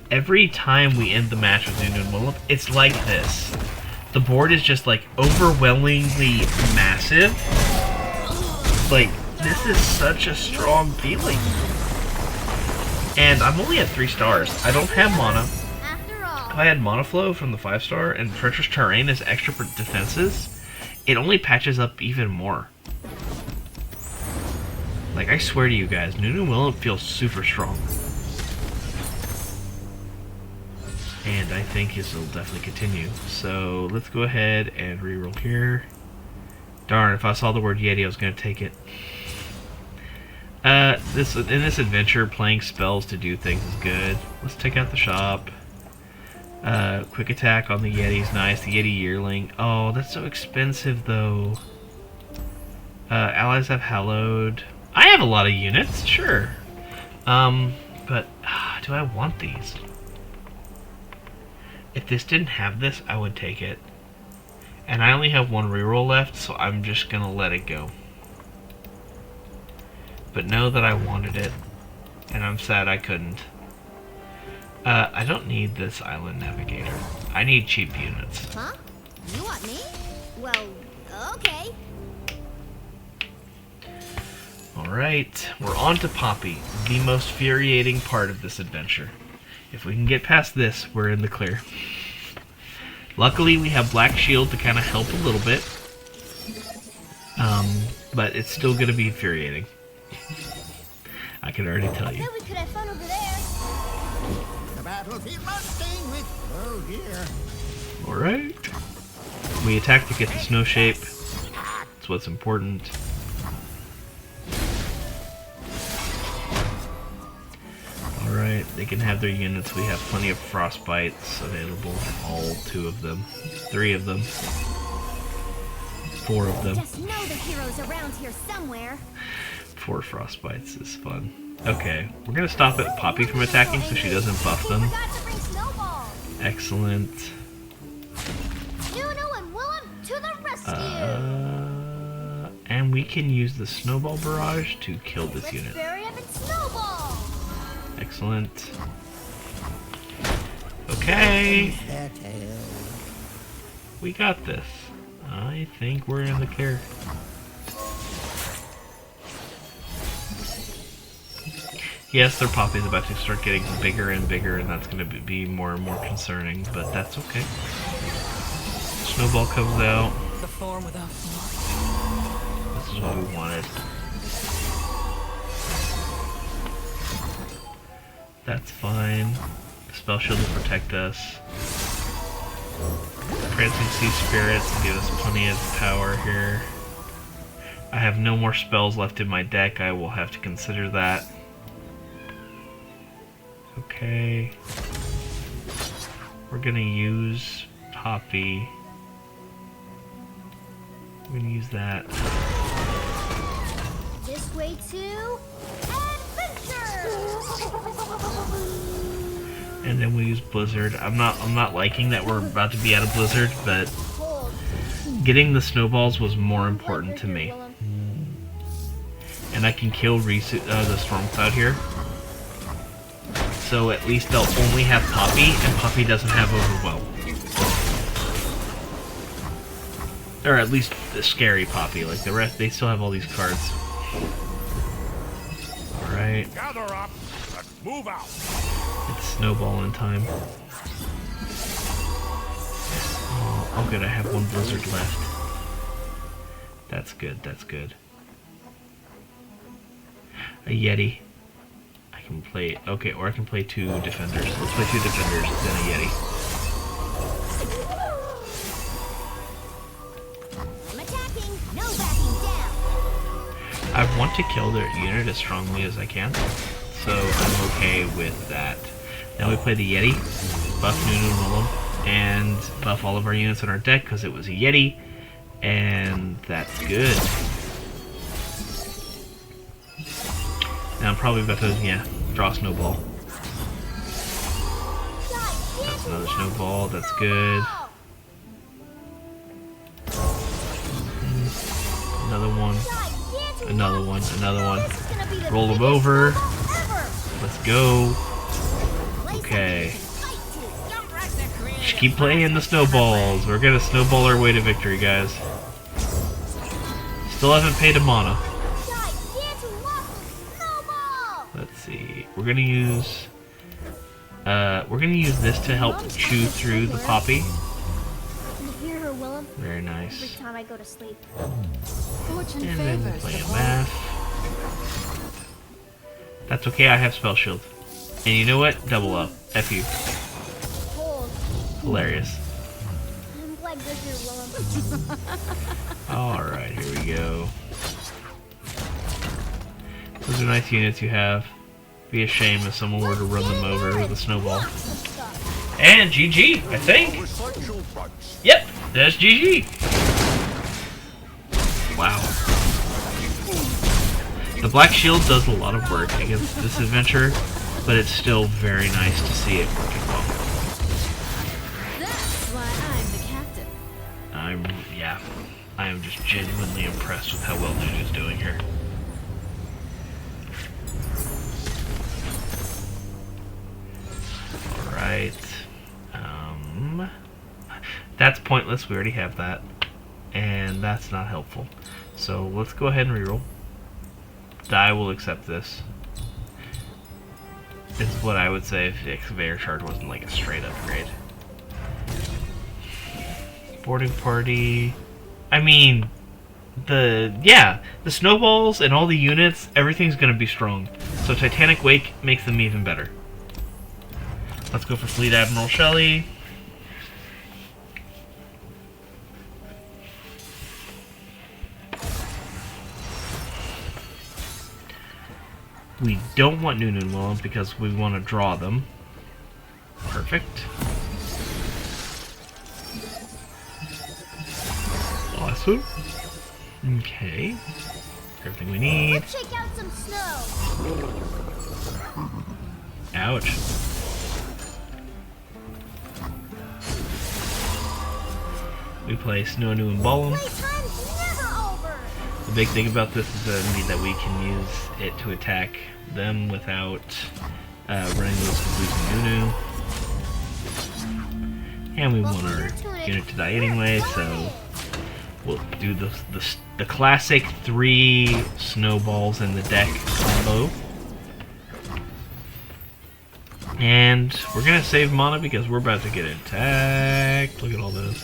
time we end the match with Nunu and Willem, it's like this. The board is just like overwhelmingly massive. Like, this is such a strong feeling. And I'm only at 3 stars. I don't have mana. If I had Mana Flow from the 5-star and Treacherous Terrain as extra defenses, it only patches up even more. Like, I swear to you guys, Nunu Willem feels super strong. And I think this will definitely continue. So let's go ahead and reroll here. Darn, if I saw the word Yeti, I was going to take it. In this adventure, playing spells to do things is good. Let's take out the shop. Quick attack on the Yeti's nice. The Yeti Yearling. Oh, that's so expensive though. Allies have Hallowed. I have a lot of units, sure. But do I want these? If this didn't have this, I would take it. And I only have 1 reroll left, so I'm just gonna let it go. But know that I wanted it, and I'm sad I couldn't. I don't need this Island Navigator. I need cheap units. Huh? You want me? Well, okay. Alright, we're on to Poppy, the most infuriating part of this adventure. If we can get past this, we're in the clear. Luckily, we have Black Shield to kind of help a little bit. But it's still going to be infuriating. I can already tell you. We could have fun over there. The battlefield bursting with... Oh dear. Alright. We attack to get the snow shape. That's what's important. Alright, they can have their units. We have plenty of frostbites available. All 2 of them. 3 of them. 4 of them. Just know the hero's around here somewhere. 4 frostbites is fun. Okay, we're gonna stop at Poppy from attacking so she doesn't buff them. Excellent. Nunu and Willem to the rescue. And we can use the Snowball Barrage to kill this unit. Bury him in snowball. Excellent. Okay. We got this. I think we're in the clear. Yes, their Poppy's about to start getting bigger and bigger, and that's going to be more and more concerning, but that's okay. Snowball comes out. The form without form. This is what we wanted. That's fine. Spell Shield will protect us. Prancing Sea Spirits will give us plenty of power here. I have no more spells left in my deck. I will have to consider that. Okay. We're gonna use Poppy. We're gonna use that. This way to adventure. And then we use Blizzard. I'm not liking that we're about to be out of Blizzard, but getting the snowballs was more important to me. And I can kill the Stormcloud here. So at least they'll only have Poppy, and Poppy doesn't have Overwhelm. Or at least the scary Poppy. Like the rest, they still have all these cards. Alright. Gather up. Let's move out. It's snowball in time. Oh, good, I have 1 Blizzard left. That's good, that's good. A Yeti. A can play... Okay, or I can play 2 defenders. Let's play 2 defenders, then a Yeti. I'm attacking. No backing down. I want to kill their unit as strongly as I can, so I'm okay with that. Now we play the Yeti, buff Nunu Mulum, and buff all of our units in our deck because it was a Yeti, and that's good. Now I'm probably about to, yeah, draw a snowball. That's another snowball, that's good. Another one, another one, another one. Roll them over. Let's go. Okay. Just keep playing the snowballs. We're gonna snowball our way to victory, guys. Still haven't paid a mana. Let's see. We're gonna use this to help chew through the poppy. Can you hear her, Willem? Very Every nice. time I go to sleep. Fortune And then we favors play the a bold. math. That's okay, I have spell shield. And you know what? Double up. F you. Cold. Hilarious. I'm glad you're here, Willem. Alright, here we go. Those are nice units you have. Be a shame if someone were to run them over with a snowball. And GG, I think. Yep, that's GG. Wow. The Black Shield does a lot of work against this adventure, but it's still very nice to see it working well. That's why I'm the captain. I am just genuinely impressed with how well Nunu's doing here. Alright. That's pointless, we already have that. And that's not helpful. So let's go ahead and reroll. Die will accept this. It's what I would say if the Excavator Charge wasn't like a straight upgrade. Boarding party. I mean, the snowballs and all the units, everything's gonna be strong. So Titanic Wake makes them even better. Let's go for Fleet Admiral Shelley. We don't want Nunu and Willem because we want to draw them. Perfect. Awesome. Okay. Everything we need. Let's shake out some snow. Ouch. We play Snow Nu and Ballum. Playtime's never over. The big thing about this is that we can use it to attack them without running the risk of losing Nunu. And we want our unit to die anyway, so we'll do the classic 3 snowballs in the deck combo. And we're gonna save mana because we're about to get attacked. Look at all those.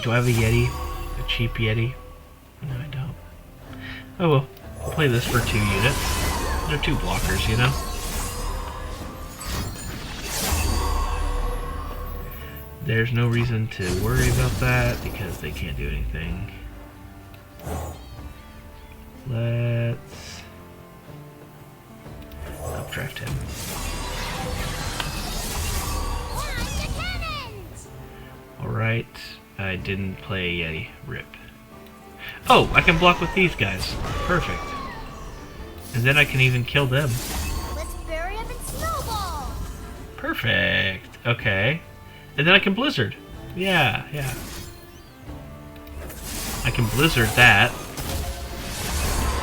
Do I have a Yeti? A cheap Yeti? No, I don't. Oh well. I'll play this for 2 units. They're 2 blockers, you know? There's no reason to worry about that because they can't do anything. Let's updraft him. Alright. I didn't play a Yeti. Rip. Oh, I can block with these guys. Perfect. And then I can even kill them. Let's bury them in snowballs. Perfect. Okay. And then I can Blizzard. Yeah. I can Blizzard that.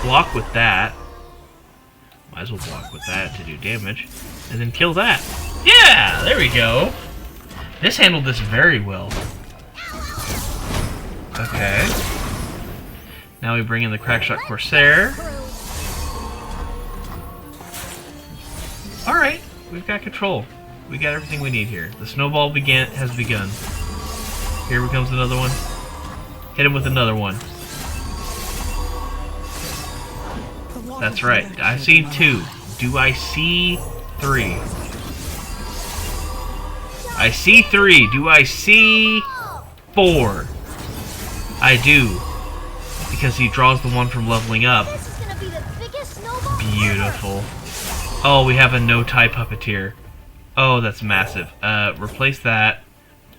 Block with that. Might as well block with that to do damage. And then kill that. Yeah! There we go. This handled this very well. Okay. Now we bring in the Crackshot Corsair. Alright, we've got control. We got everything we need here. The snowball has begun. Here comes another one. Hit him with another one. That's right. I've seen 2. Do I see 3? I see 3. Do I see 4? I do. Because he draws the one from leveling up. This is gonna be the biggest snowball Beautiful. Oh, we have a no-tie puppeteer. Oh, that's massive. Replace that.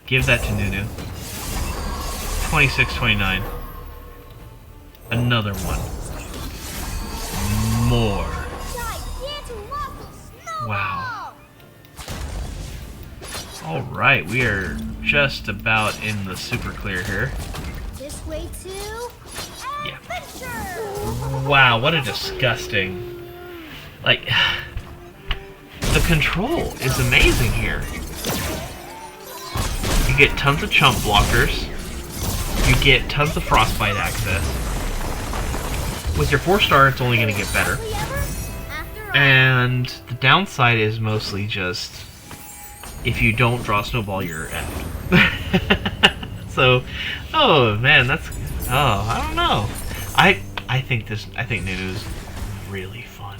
Give that to Nunu. 26-29. Another one. More. Wow. Alright, we are just about in the super clear here. This way to Yeah. adventure. Wow, what a disgusting... Like... The control is amazing here. You get tons of chump blockers. You get tons of frostbite access. With your 4-star, it's only going to get better. And the downside is mostly just if you don't draw Snowball, you're effed. So, oh man, that's I don't know. I think Nunu's really fun.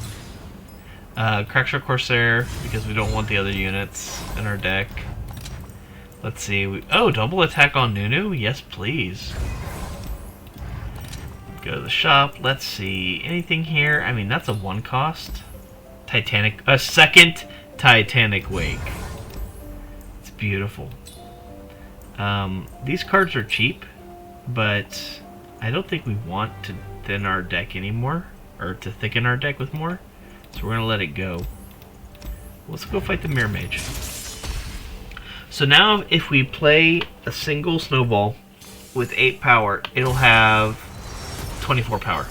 Crackshot Corsair because we don't want the other units in our deck. Let's see. Double attack on Nunu? Yes, please. Go to the shop. Let's see. Anything here? I mean, that's a 1 cost. A second Titanic Wake. It's beautiful. These cards are cheap, but I don't think we want to thin our deck anymore, or to thicken our deck with more. So we're gonna let it go. Let's go fight the Mirror Mage. So now, if we play a single Snowball with 8 power, it'll have 24 power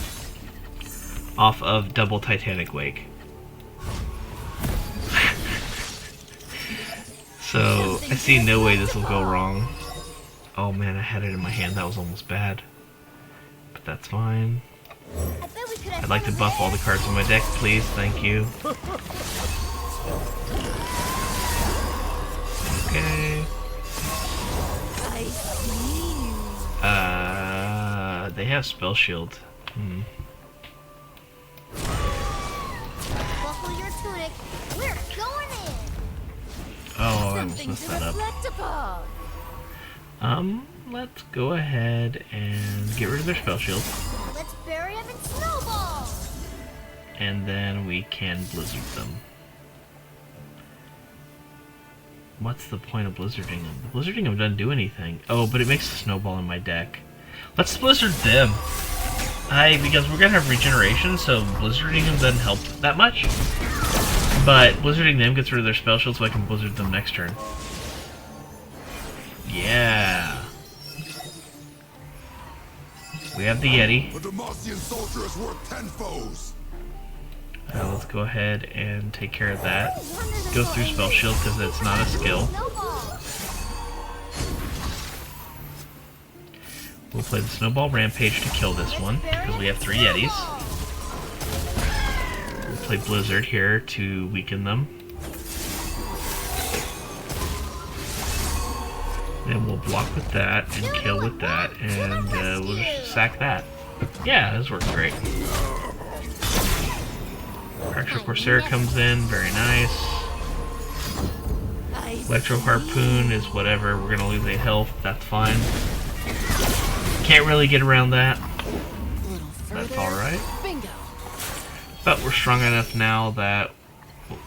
off of double Titanic Wake. So I see no way this will go wrong. Oh man, I had it in my hand. That was almost bad, but that's fine. I'd like to buff all the cards in my deck, please. Thank you. Okay. They have Spell Shield. Buckle your tunic. We're going in. Oh, I almost messed that up. Let's go ahead and get rid of their Spell Shield. Let's bury them in snowballs. And then we can Blizzard them. What's the point of Blizzarding them? The Blizzarding them doesn't do anything. Oh, but it makes a Snowball in my deck. Let's Blizzard them. Because we're gonna have regeneration, so Blizzarding them doesn't help that much. But Blizzarding them gets rid of their Spell Shield, so I can Blizzard them next turn. Yeah. We have the Yeti. A Demacian soldier is worth 10 foes. Let's go ahead and take care of that. Go through Spell Shield because it's not a skill. We'll play the Snowball Rampage to kill this one because we have 3 Yetis. We'll play Blizzard here to weaken them. Then we'll block with that and kill with that, and we'll just sack that. Yeah, this works great. Crackshot Corsair comes in, very nice. Electro Harpoon is whatever, we're gonna lose 8 health, that's fine. Can't really get around that. That's alright. But we're strong enough now that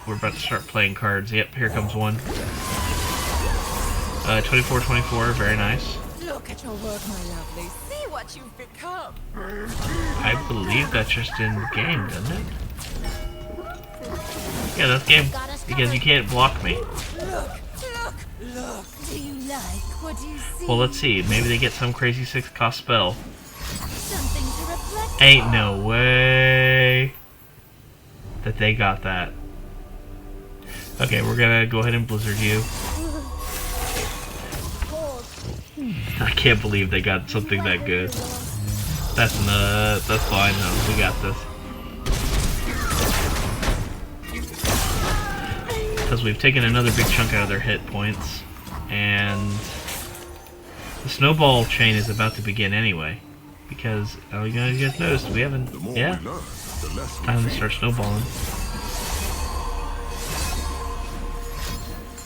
we're about to start playing cards. Yep, here comes one. 24-24, very nice. Look at your work, my lovely. See what you've become. I believe that's just in the game, doesn't it? Yeah, that's game. Because you can't block me. Look. Do you like what you see? Well, let's see. Maybe they get some crazy 6-cost spell. Something to reflect Ain't no way that they got that. Okay, we're gonna go ahead and Blizzard you. I can't believe they got something that good. That's nuts. That's fine though. We got this. Because we've taken another big chunk out of their hit points. And the snowball chain is about to begin anyway. Because, you guys noticed, we haven't... Yeah. the less we Time to fear. start snowballing.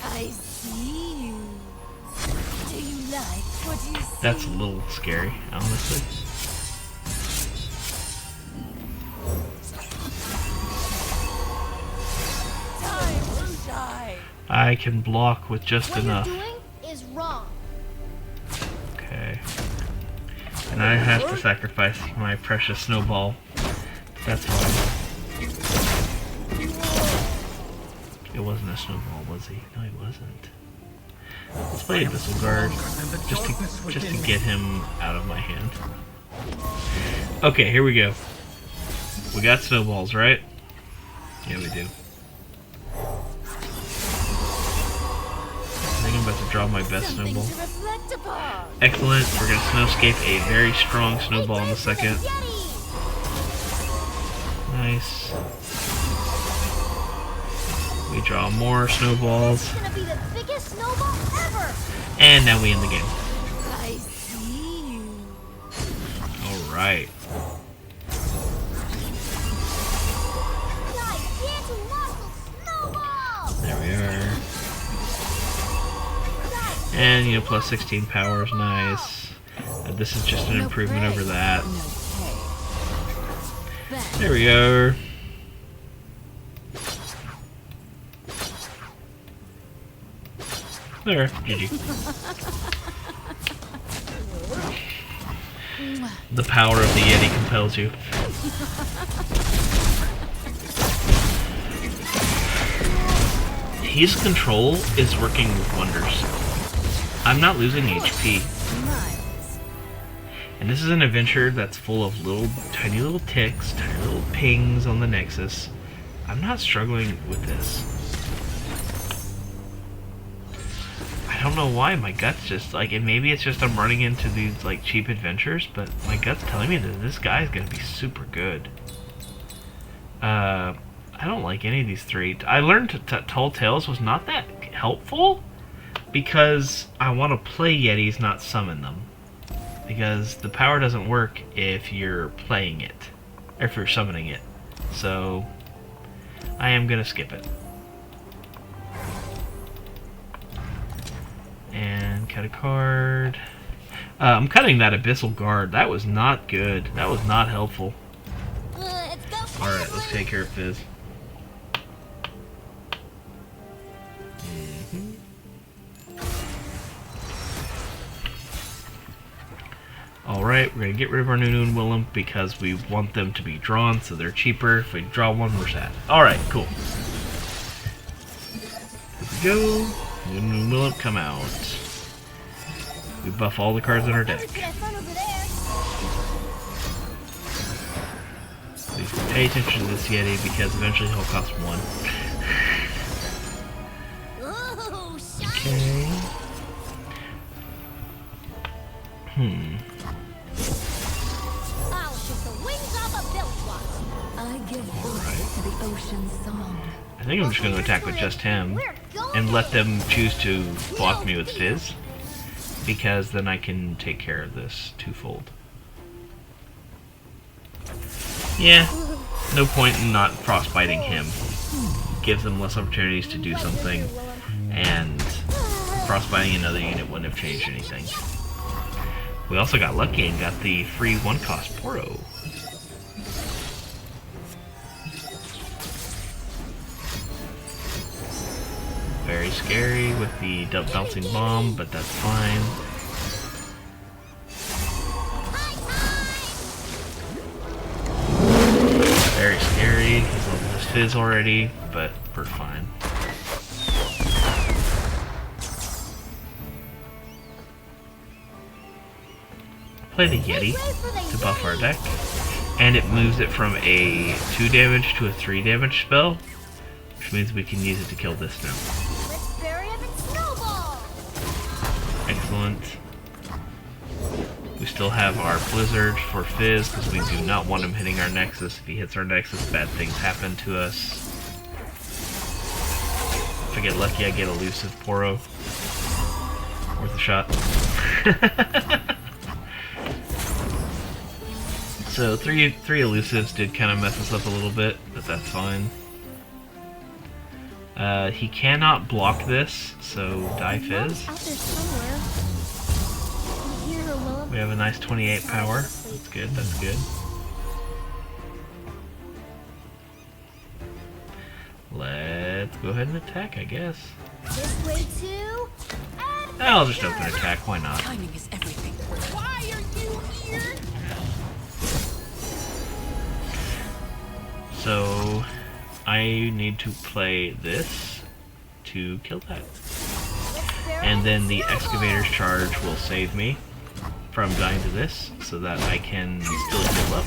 I see you. Do you like what you see? That's a little scary, honestly. Time to shine. I can block with just What enough. you're doing is wrong. Okay. And I have to sacrifice my precious snowball. That's fine. It wasn't a snowball, was he? No, he wasn't. Let's play Abyssal Guard just to get him out of my hand. Okay, here we go. We got snowballs, right? Yeah, we do. I think I'm about to draw my best Something snowball. to reflect upon. Excellent. We're going to snowscape a very strong snowball in a second. Yeti! Nice. We draw more snowballs. It's gonna be the biggest snowball ever! And now we end the game. I see you. Alright. Gigantic snowball! There we are. And, you know, plus 16 power is nice. This is just an improvement over that. There we go. There, GG. The power of the Yeti compels you. His control is working wonders. I'm not losing HP. Miles. And this is an adventure that's full of tiny little ticks, tiny little pings on the Nexus. I'm not struggling with this. I don't know why, my gut's just like, and maybe it's just I'm running into these like cheap adventures, but my gut's telling me that this guy's gonna be super good. I don't like any of these three. I learned Tall Tales was not that helpful because I want to play Yetis, not summon them. Because the power doesn't work if you're playing it, or if you're summoning it. So I am gonna skip it. And cut a card. I'm cutting that Abyssal Guard. That was not good. That was not helpful. Let's go. Alright, let's take care of Fizz. Alright, we're going to get rid of our Nunu and Willem because we want them to be drawn so they're cheaper. If we draw one, we're sad. Alright, cool. Here we go. Nunu and Willem come out. We buff all the cards in our deck. There's a fun over there. We pay attention to this Yeti because eventually he'll cost one. Ooh, shiny. Okay. I'll shoot the wings off a Billy I give voice to the ocean's song. I think I'm just going to attack with just him We're going and let them choose to block me with Fizz, because then I can take care of this twofold. Yeah, no point in not frostbiting him. Gives them less opportunities to do something, and frostbiting another unit wouldn't have changed anything. We also got lucky and got the free one-cost Poro. Very scary with the bouncing bomb, but that's fine. Very scary. He's leveled his Fizz already, but we're fine. Play the Yeti to buff our deck, and it moves it from a 2 damage to a 3 damage spell, which means we can use it to kill this now. Let's bury him in snowball. Excellent. We still have our Blizzard for Fizz because we do not want him hitting our Nexus. If he hits our Nexus, bad things happen to us. If I get lucky, I get Elusive Poro. Worth a shot. So three elusives did kind of mess us up a little bit, but that's fine. He cannot block this, so die fizz. Out there somewhere. You hear her, Willem? We have a nice 28 power. That's good, that's good. Let's go ahead and attack, I guess. This way too. And I'll just open attack, why not? Timing is everything. why are you here? So, I need to play this to kill that. And then the excavator's charge will save me from dying to this, so that I can still heal up.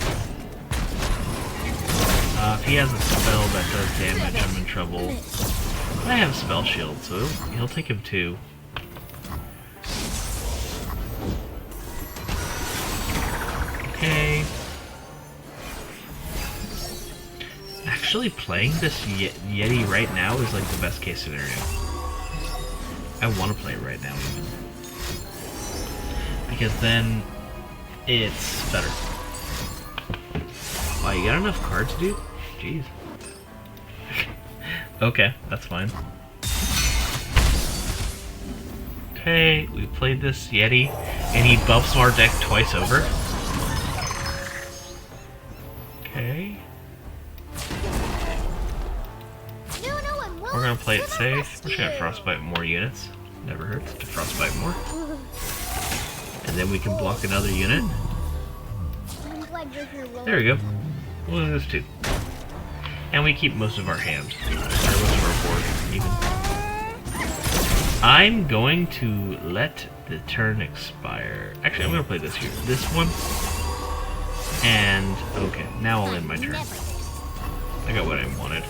If he has a spell that does damage, I'm in trouble. I have spell shield, so he'll take him too. Okay. Actually, playing this Yeti right now is like the best case scenario. I want to play it right now even. Because then it's better. Wow, you got enough cards, dude? Jeez. Okay, that's fine. Okay, we played this Yeti, and he buffs our deck twice over. Okay. We're gonna play it safe. We're just gonna frostbite more units. Never hurts to frostbite more. And then we can block another unit. There we go. One of those two. And we keep most of our hands. Or most of our board, even. I'm going to let the turn expire. Actually, I'm gonna play this here. This one. And, okay, now I'll end my turn. I got what I wanted.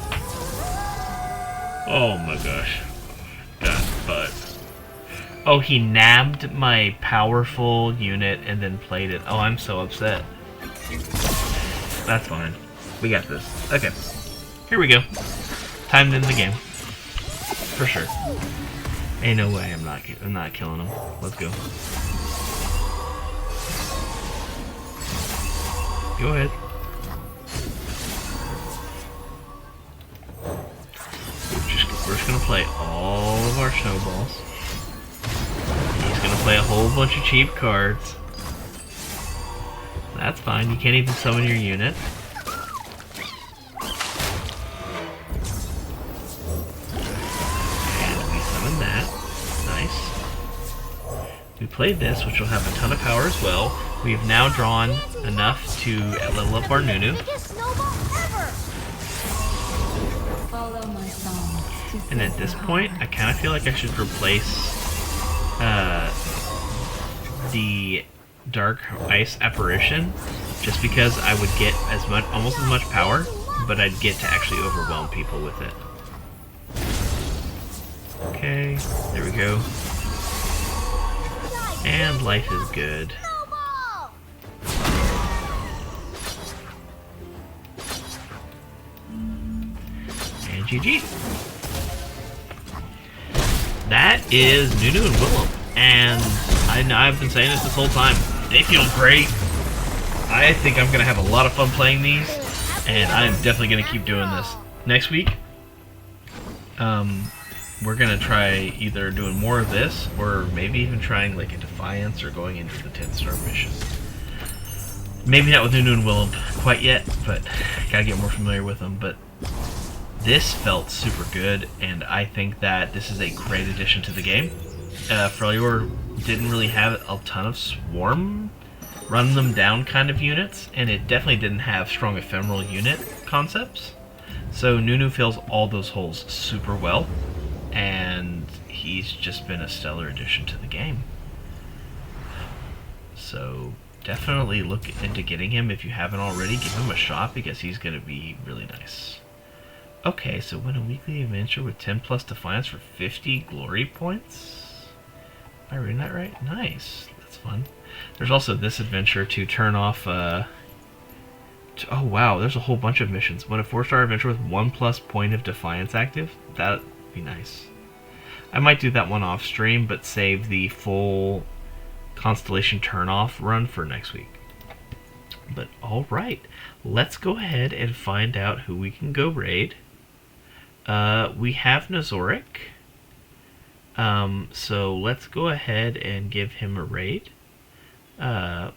Oh my gosh. That butt. Oh, he nabbed my powerful unit and then played it. Oh, I'm so upset. That's fine. We got this. Okay. Here we go. Time to end the game. For sure. Ain't no way I'm not killing him. Let's go. Go ahead. We're just gonna play all of our snowballs. He's gonna play a whole bunch of cheap cards. That's fine, you can't even summon your unit. And we summon that. Nice. We played this, which will have a ton of power as well. We've now drawn enough to level up our Nunu. Follow my song. And at this point, I kind of feel like I should replace the Dark Ice Apparition, just because I would get almost as much power, but I'd get to actually overwhelm people with it. Okay, there we go. And life is good. And GG. That is Nunu and Willem. And I've been saying this whole time. They feel great. I think I'm going to have a lot of fun playing these. And I'm definitely going to keep doing this. Next week, we're going to try either doing more of this, or maybe even trying like a Defiance or going into the 10-star mission. Maybe not with Nunu and Willem quite yet, but gotta get more familiar with them. But this felt super good, and I think that this is a great addition to the game. Freljord didn't really have a ton of swarm, run them down kind of units, and it definitely didn't have strong ephemeral unit concepts. So Nunu fills all those holes super well, and he's just been a stellar addition to the game. So definitely look into getting him if you haven't already. Give him a shot because he's going to be really nice. Okay, so win a weekly adventure with 10 plus Defiance for 50 glory points. Am I reading that right? Nice. That's fun. There's also this adventure to turn off... oh wow, there's a whole bunch of missions. Win a 4-star adventure with 1 plus point of Defiance active. That'd be nice. I might do that one off stream, but save the full Constellation turn-off run for next week. But all right, let's go ahead and find out who we can go raid. We have Nazoric. So let's go ahead and give him a raid. But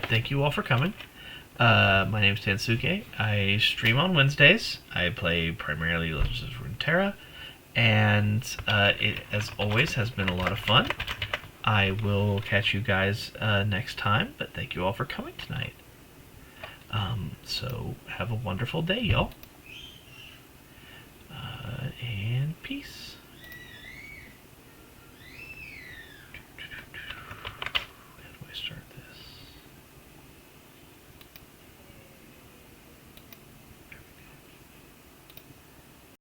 thank you all for coming. My name's Tansuke. I stream on Wednesdays. I play primarily Legends of Runeterra. And it, as always, has been a lot of fun. I will catch you guys next time, but thank you all for coming tonight. So have a wonderful day, y'all.